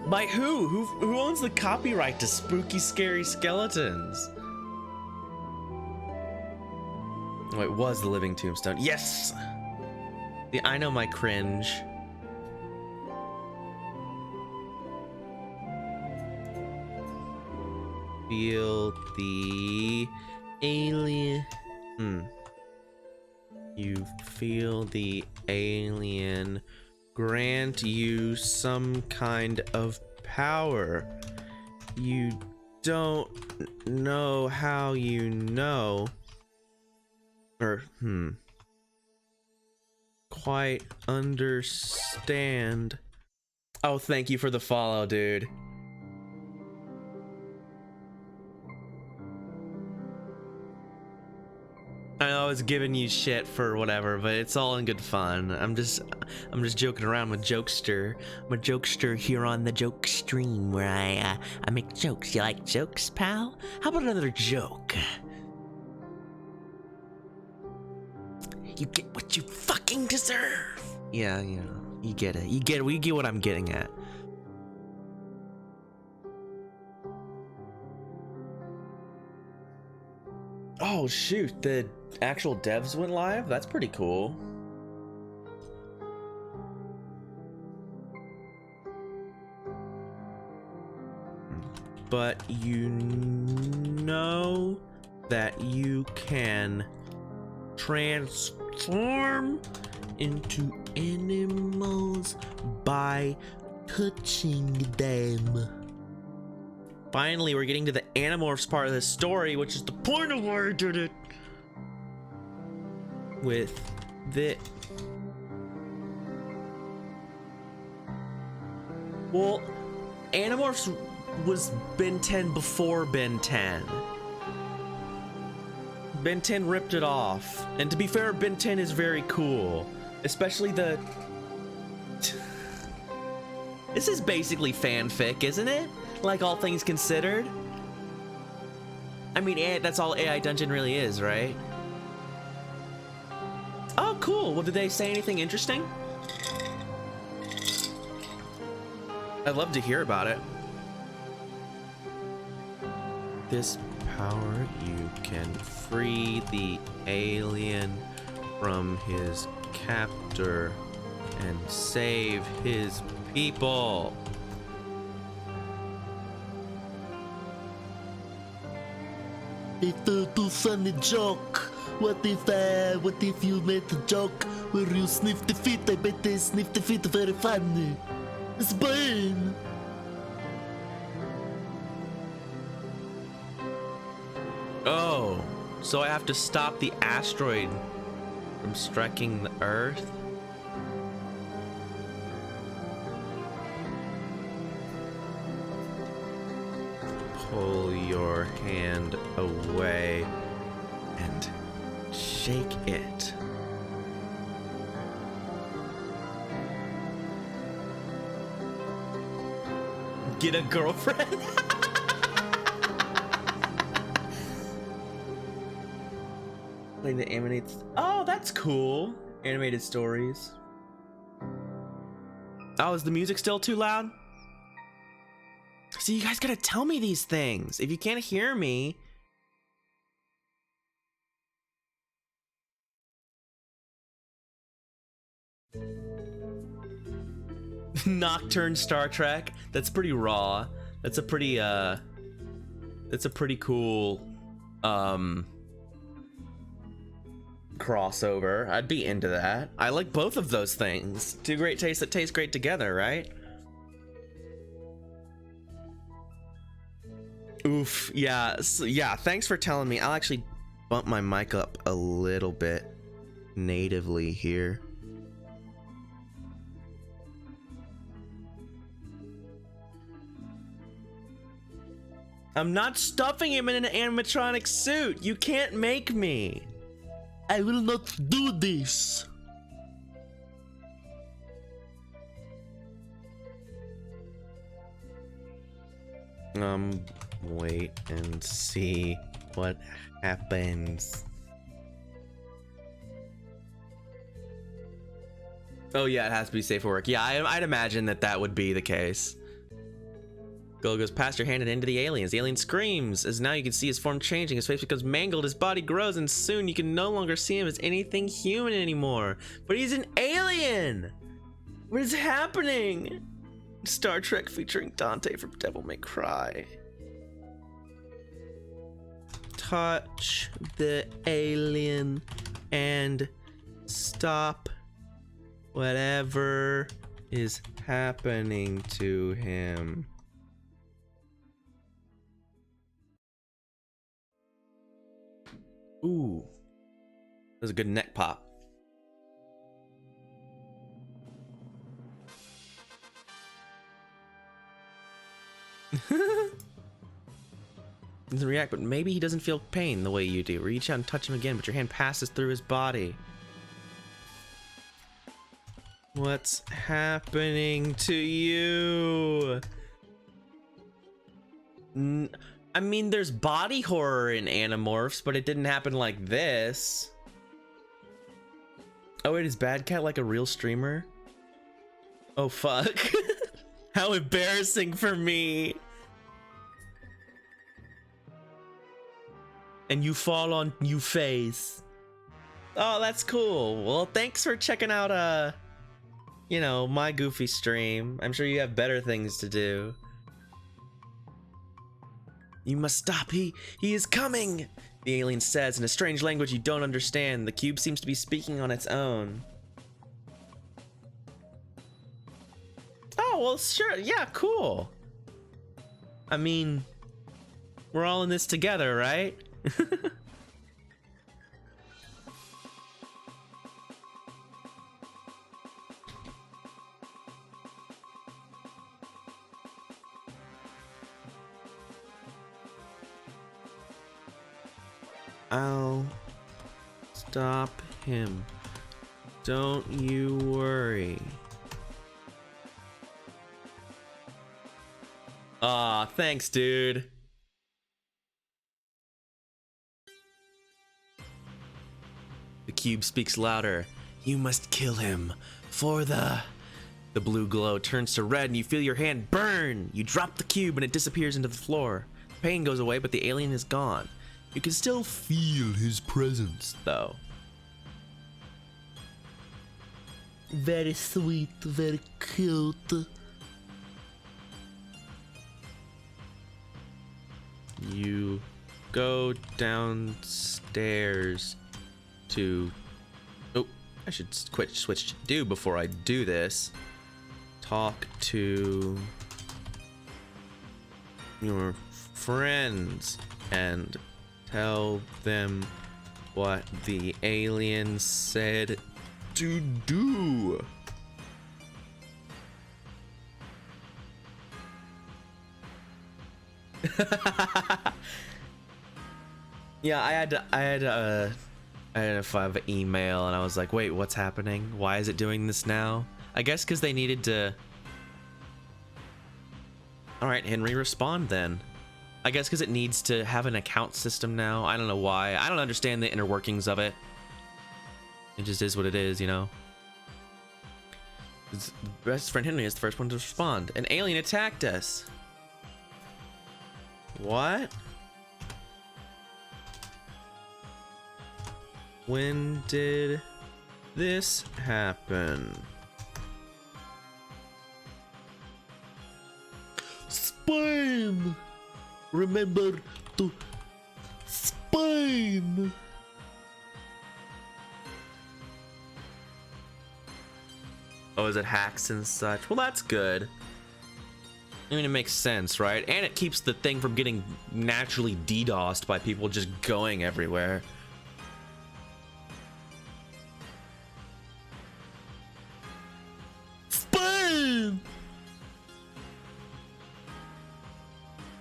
By who? Who owns the copyright to Spooky Scary Skeletons? Oh, it was the Living Tombstone. Yes! Yeah, I know my cringe. Feel the alien. You feel the alien grant you some kind of power. You don't know how you know. Or, quite understand. Oh, thank you for the follow, dude. I know I was giving you shit for whatever, but it's all in good fun. I'm just joking around with jokester. I'm a jokester here on the joke stream where I make jokes. You like jokes, pal? How about another joke? You get what you fucking deserve. Yeah, you get it. You get what I'm getting at. Oh shoot, the actual devs went live? That's pretty cool. But you know that you can transform into animals by touching them. Finally, we're getting to the Animorphs part of the story, which is the point of why I did it. With the... Well, Animorphs was Ben 10 before Ben 10. Ben 10 ripped it off. And to be fair, Ben 10 is very cool. Especially the... This is basically fanfic, isn't it? Like, all things considered. I mean, that's all AI Dungeon really is, right? Oh, cool. Well, did they say anything interesting? I'd love to hear about it. This power, you can free the alien from his captor and save his people. It's a too funny joke. What if you made a joke where you sniff the feet? I bet they sniff the feet very funny. It's bad. Oh, so I have to stop the asteroid from striking the Earth? Pull your hand away and shake it. Get a girlfriend? Playing the animated... Oh, that's cool. Animated stories. Oh, is the music still too loud? See, you guys gotta tell me these things. If you can't hear me... Nocturne Star Trek. That's pretty raw. That's a pretty cool crossover. I'd be into that. I like both of those things. Two great tastes that taste great together, right? Oof. Yeah. Yeah, thanks for telling me. I'll actually bump my mic up a little bit natively here. I'm not stuffing him in an animatronic suit. You can't make me. I will not do this. Wait and see what happens. Oh yeah, it has to be safe for work. Yeah, I'd imagine that would be the case. Go goes past your hand and into the aliens. The alien screams as now you can see his form changing. His face becomes mangled, his body grows, and soon you can no longer see him as anything human anymore. But he's an alien! What is happening? Star Trek featuring Dante from Devil May Cry. Touch the alien and stop whatever is happening to him? Ooh. That was a good neck pop. Doesn't react, but maybe he doesn't feel pain the way you do. Reach out and touch him again, but your hand passes through his body. What's happening to you? I mean, there's body horror in Animorphs, but it didn't happen like this. Oh wait, is Bad Cat like a real streamer? Oh fuck. How embarrassing for me. And you fall on you face. Oh, that's cool. Well, thanks for checking out you know, my goofy stream. I'm sure you have better things to do. You must stop. He is coming, the alien says in a strange language you don't understand. The cube seems to be speaking on its own. Oh, well, sure. Yeah, cool. I mean, we're all in this together, right? I'll stop him. Don't you worry. Aw, thanks, dude. The cube speaks louder. You must kill him for the blue glow turns to red and you feel your hand burn. You drop the cube and it disappears into the floor. The pain goes away, but the alien is gone. You can still feel his presence, though. Very sweet, very cute. You go downstairs to... Oh, I should switch to do before I do this. Talk to your friends and tell them what the alien said to do. Yeah, I had a email and I was like, wait, what's happening? Why is it doing this now? I guess because they needed to. All right, Henry, respond then. I guess because it needs to have an account system now. I don't know why. I don't understand the inner workings of it. It just is what it is, you know. His best friend Henry is the first one to respond. An alien attacked us. What? When did this happen? Spam! Remember to spam! Oh, is it hacks and such? Well, that's good. I mean, it makes sense, right? And it keeps the thing from getting naturally DDoSed by people just going everywhere. Spam!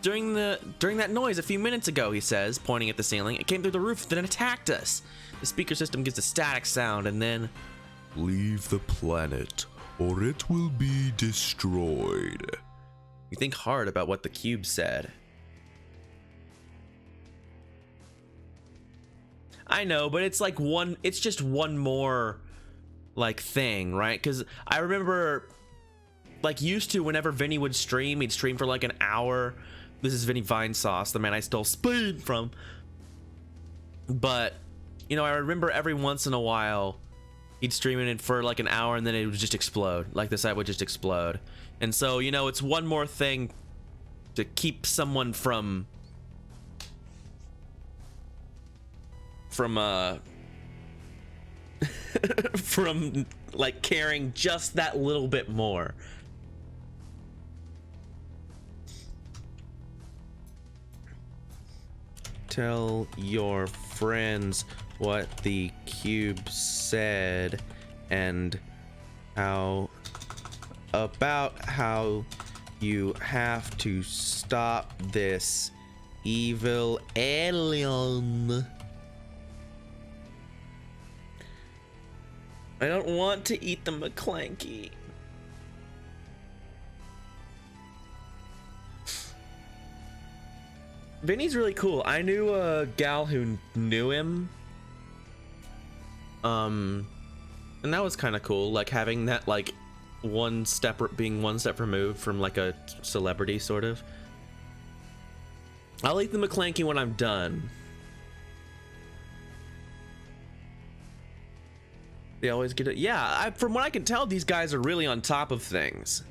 During that noise a few minutes ago, he says, pointing at the ceiling, it came through the roof, then it attacked us. The speaker system gives a static sound, and then... Leave the planet, or it will be destroyed. You think hard about what the cube said. I know, but it's like it's just one more, like, thing, right? Because I remember, like, used to, whenever Vinny would stream, he'd stream for like an hour. This is Vinny Vinesauce, the man I stole Spoon from. But, you know, I remember every once in a while, he'd stream it for like an hour and then it would just explode. Like the site would just explode. And so, you know, it's one more thing to keep someone from from like caring just that little bit more. Tell your friends what the cube said and how you have to stop this evil alien. I don't want to eat the McClanky. Vinny's really cool. I knew a gal who knew him. And that was kind of cool, like having that like being one step removed from like a celebrity sort of. I'll eat the McClanky when I'm done. They always get it. Yeah, from what I can tell, these guys are really on top of things.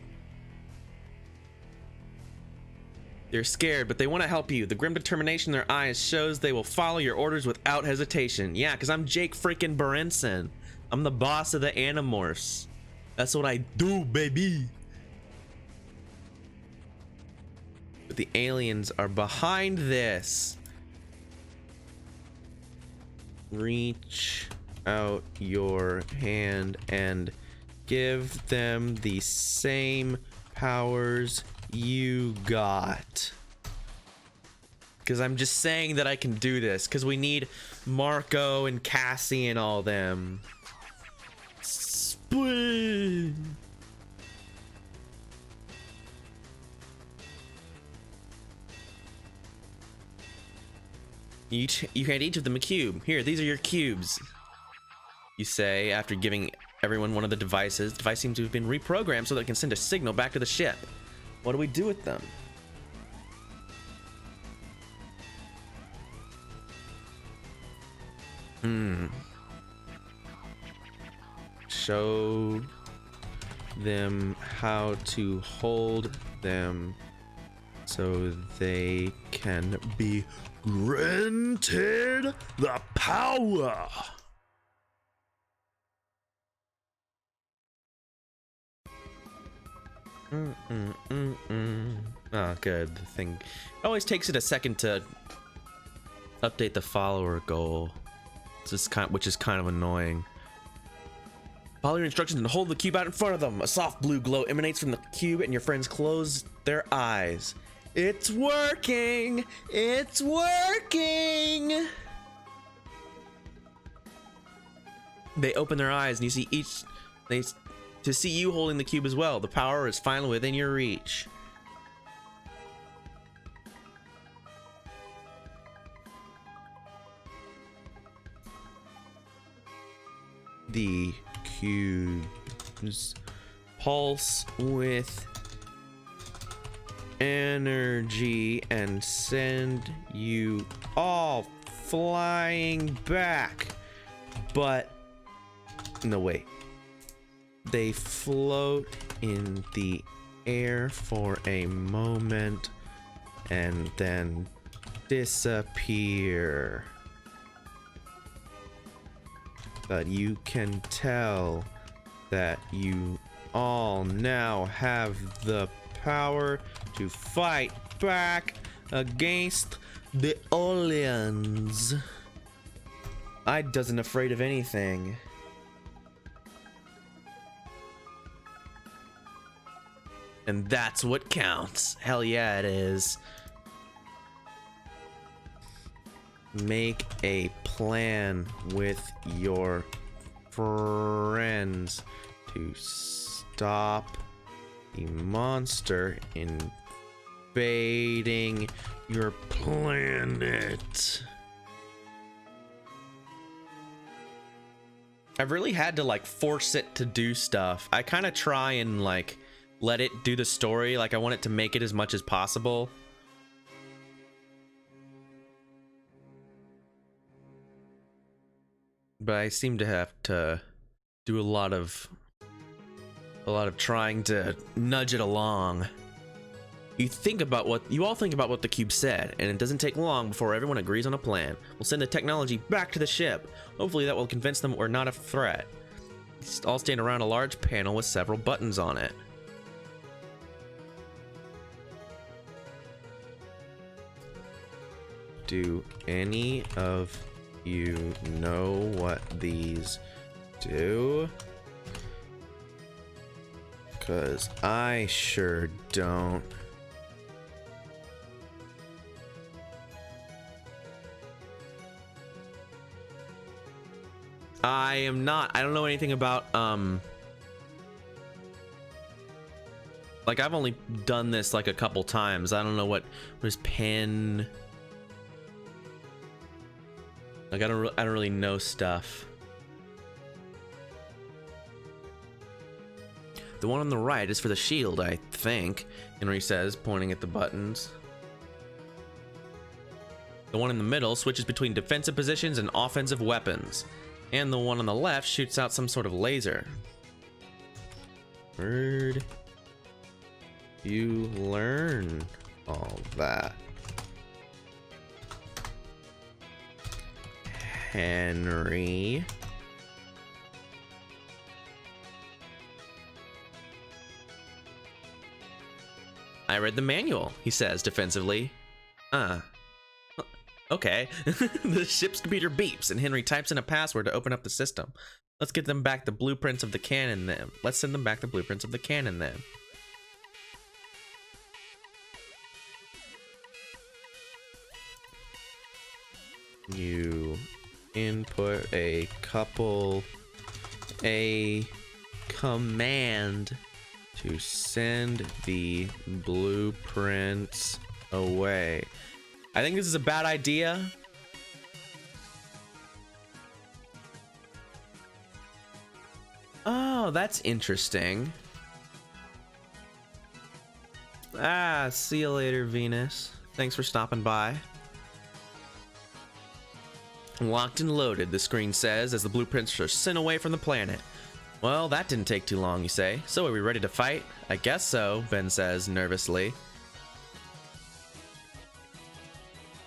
They're scared, but they want to help you. The grim determination in their eyes shows they will follow your orders without hesitation. Yeah, because I'm Jake freaking Berenson. I'm the boss of the Animorphs. That's what I do, baby. But the aliens are behind this. Reach out your hand and give them the same powers you got. Because I'm just saying that I can do this because we need Marco and Cassie and all them. Spring. You hand each of them a cube. Here, these are your cubes, you say after giving everyone one of the devices. The device seems to have been reprogrammed so that it can send a signal back to the ship. What do we do with them? Show them how to hold them so they can be granted the power. Oh, good. The thing it always takes it a second to update the follower goal. Which is kind of annoying. Follow your instructions and hold the cube out in front of them. A soft blue glow emanates from the cube and your friends close their eyes. It's working! It's working! They open their eyes and you see to see you holding the cube as well. The power is finally within your reach. The cubes pulse with energy and send you all flying back. But no, wait. They float in the air for a moment and then disappear. But you can tell that you all now have the power to fight back against the aliens. I doesn't afraid of anything. And that's what counts. Hell yeah, it is. Make a plan with your friends to stop the monster invading your planet. I've really had to like force it to do stuff. I kind of try and like let it do the story. Like I want it to make it as much as possible. But I seem to have to do a lot of trying to nudge it along. You all think about what the cube said, and it doesn't take long before everyone agrees on a plan. We'll send the technology back to the ship. Hopefully that will convince them we're not a threat. all stand around a large panel with several buttons on it. Do any of you know what these do? 'Cause I sure don't. I am not. I don't know anything about, like, I've only done this like a couple times. I don't know what is pen. Like, I don't really know stuff. The one on the right is for the shield, I think, Henry says, pointing at the buttons. The one in the middle switches between defensive positions and offensive weapons. And the one on the left shoots out some sort of laser. Where'd you learn all that, Henry? I read the manual, he says defensively. Okay. The ship's computer beeps and Henry types in a password to open up the system. Let's get them back the blueprints of the cannon then. Let's send them back the blueprints of the cannon then. You input a command to send the blueprints away. I think this is a bad idea. Oh, that's interesting. See you later, Venus. Thanks for stopping by. Locked and loaded, the screen says, as the blueprints are sent away from the planet. Well, that didn't take too long, you say. So are we ready to fight? I guess so, Ben says nervously.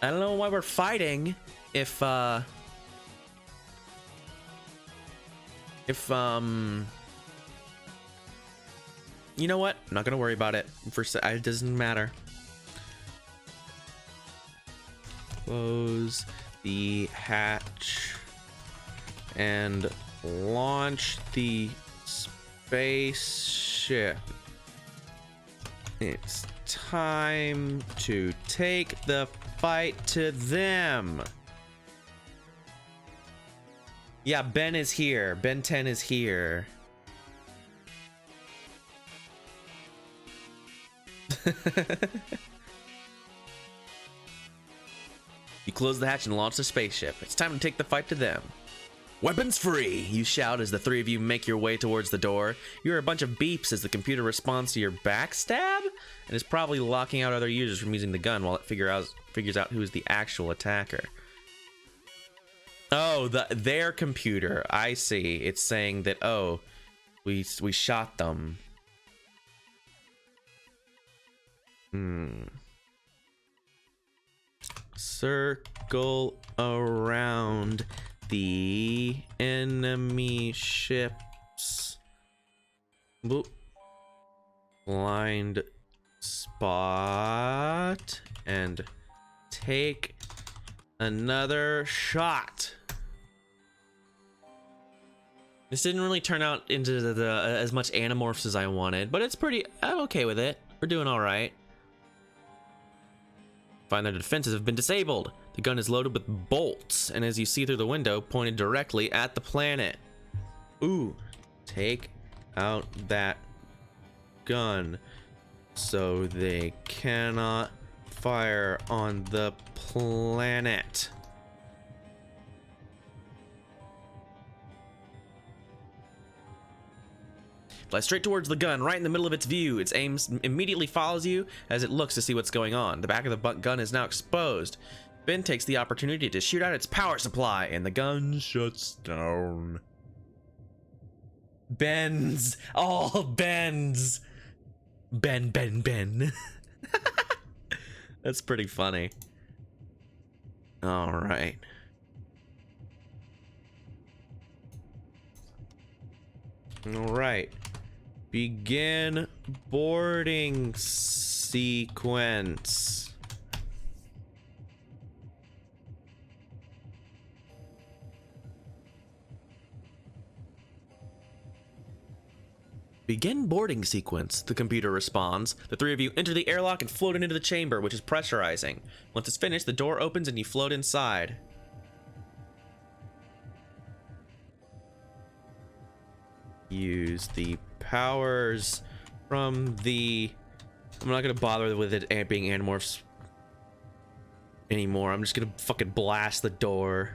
I don't know why we're fighting if you know what? I'm not gonna worry about it. It doesn't matter. Close the hatch and launch the spaceship. It's time to take the fight to them. Yeah, Ben is here. Ben 10 is here. You close the hatch and launch the spaceship. It's time to take the fight to them. Weapons free, you shout as the three of you make your way towards the door. You hear a bunch of beeps as the computer responds to your backstab and is probably locking out other users from using the gun while it figures out who is the actual attacker. Oh, their computer. I see. It's saying that, oh, we shot them. Circle around the enemy ships. Boop. Blind spot and take another shot. This didn't really turn out into as much Animorphs as I wanted, but I'm okay with it. We're doing all right. Find their defenses have been disabled. The gun is loaded with bolts, and as you see through the window, pointed directly at the planet. Ooh, take out that gun so they cannot fire on the planet. Fly straight towards the gun, right in the middle of its view. Its aim immediately follows you as it looks to see what's going on. The back of the gun is now exposed. Ben takes the opportunity to shoot out its power supply, and the gun shuts down. Bends. All bends. Ben. That's pretty funny. All right. All right. Begin boarding sequence. Begin boarding sequence, the computer responds. The three of you enter the airlock and float into the chamber, which is pressurizing. Once it's finished, the door opens and you float inside. Use the powers from the... I'm not gonna bother with it being Animorphs anymore. I'm just gonna fucking blast the door.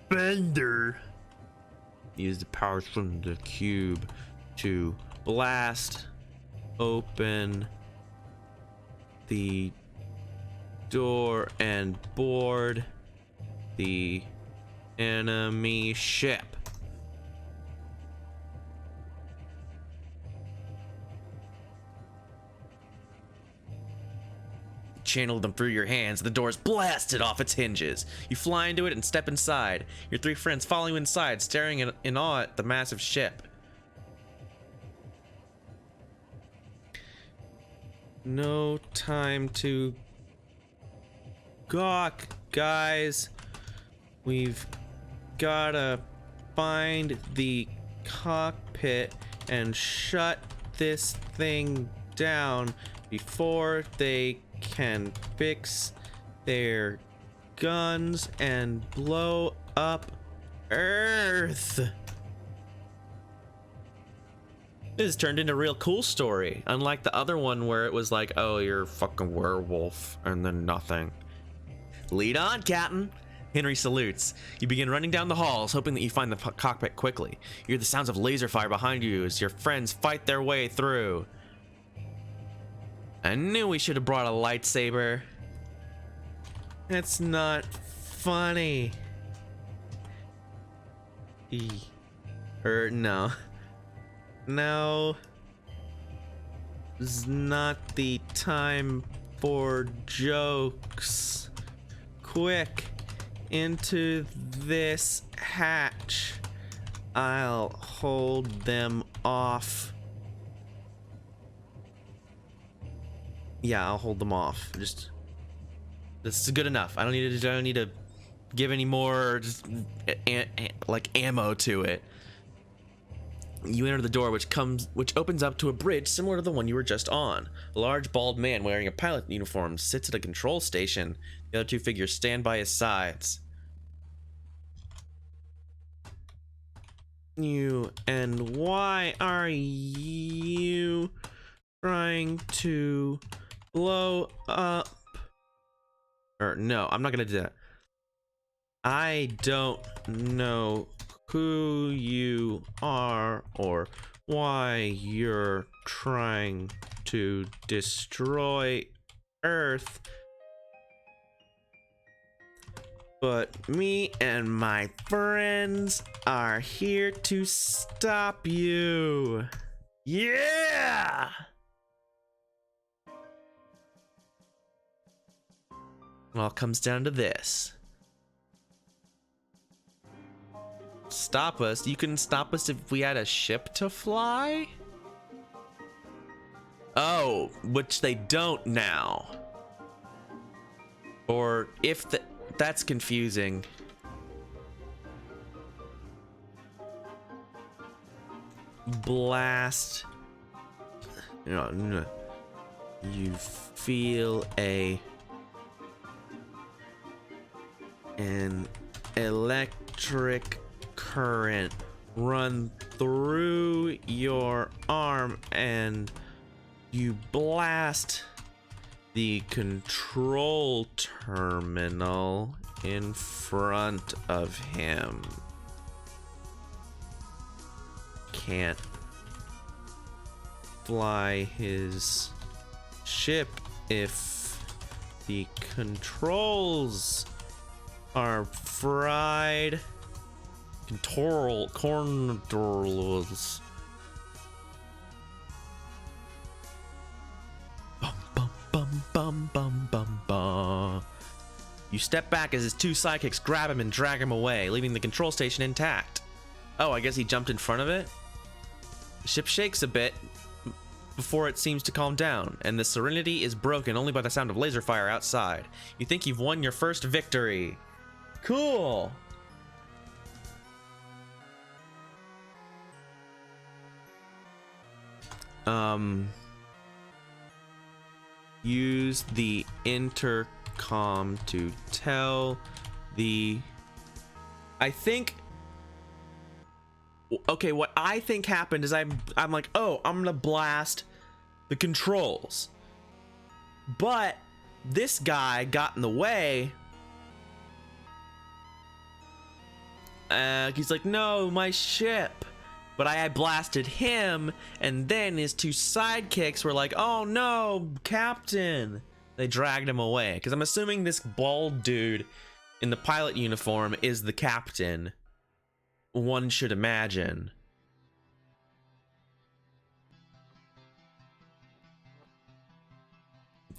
Bender. Use the powers from the cube to blast open the door and board the enemy ship. Channel them through your hands. The door's blasted off its hinges. You fly into it and step inside. Your three friends follow you inside, staring in awe at the massive ship. No time to gawk, guys. We've gotta find the cockpit and shut this thing down before they can fix their guns and blow up Earth. This has turned into a real cool story, unlike the other one where it was like, oh, you're a fucking werewolf, and then nothing. Lead on, Captain. Henry salutes. You begin running down the halls, hoping that you find the cockpit quickly. You hear the sounds of laser fire behind you as your friends fight their way through. I knew we should have brought a lightsaber. That's not funny. No. No. This is not the time for jokes. Quick, into this hatch. I'll hold them off. Yeah, I'll hold them off. Just, this is good enough. I don't need to give any more just like ammo to it. You enter the door, which opens up to a bridge similar to the one you were just on. A large bald man wearing a pilot uniform sits at a control station. The other two figures stand by his sides. And why are you trying to blow up? Or no, I'm not gonna do that. I don't know who you are or why you're trying to destroy Earth, but me and my friends are here to stop you. Yeah! It all comes down to this. Stop us? You couldn't stop us if we had a ship to fly? Oh, which they don't now. Or if that's confusing. Blast. You feel an electric current run through your arm and you blast the control terminal in front of him. Can't fly his ship if the controls are fried. Controls. Bum bum bum bum bum bum bum. You step back as his two sidekicks grab him and drag him away, leaving the control station intact. Oh, I guess he jumped in front of it? The ship shakes a bit before it seems to calm down, and the serenity is broken only by the sound of laser fire outside. You think you've won your first victory. Cool! Use the intercom to tell the... I think... Okay, what I think happened is I'm like, oh, I'm gonna blast the controls. But this guy got in the way. He's like, no, my ship. But I blasted him, and then his two sidekicks were like, oh no, Captain. They dragged him away. Because I'm assuming this bald dude in the pilot uniform is the captain. One should imagine.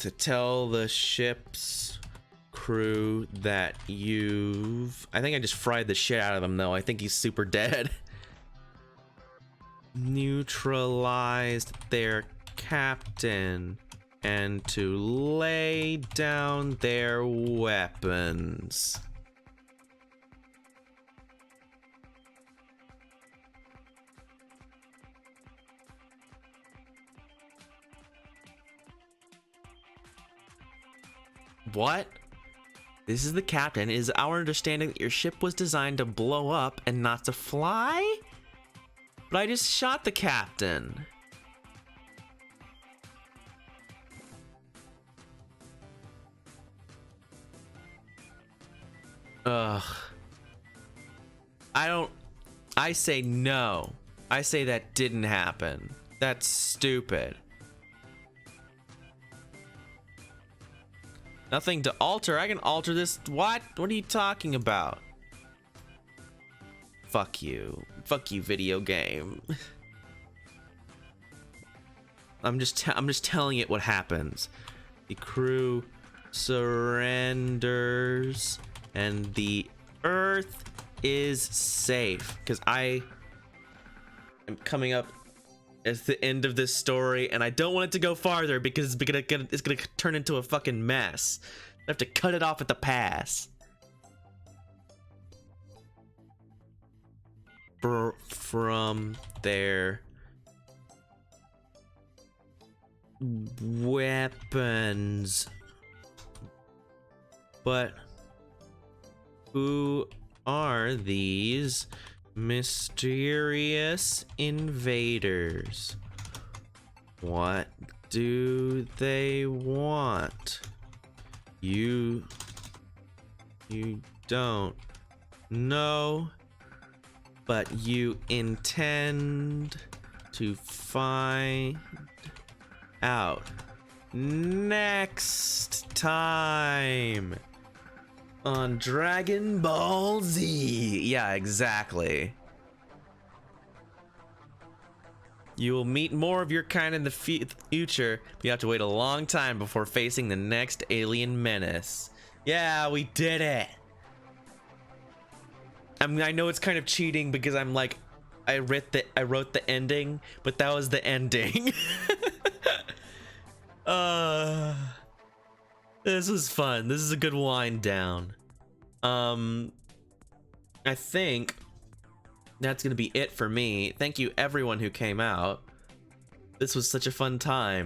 To tell the ship's crew that you've... I think I just fried the shit out of him, though. I think he's super dead. Neutralized their captain and to lay down their weapons. What? This is the captain. It is our understanding that your ship was designed to blow up and not to fly? But I just shot the captain. Ugh. I say no. I say that didn't happen. That's stupid. Nothing to alter. I can alter this. What? What are you talking about? Fuck you. Fuck you, video game. I'm just telling it what happens. The crew surrenders and the Earth is safe. Because I am coming up at the end of this story, and I don't want it to go farther because it's gonna turn into a fucking mess. I have to cut it off at the pass. From their weapons. But who are these mysterious invaders? What do they want? You don't know, but you intend to find out next time on Dragon Ball Z. Yeah, exactly. You will meet more of your kind in the future, but you have to wait a long time before facing the next alien menace. Yeah, we did it. I mean, I know it's kind of cheating because I'm like, I wrote the ending, but that was the ending. This was fun. This is a good wind down. I think that's gonna be it for me. Thank you everyone who came out. This was such a fun time.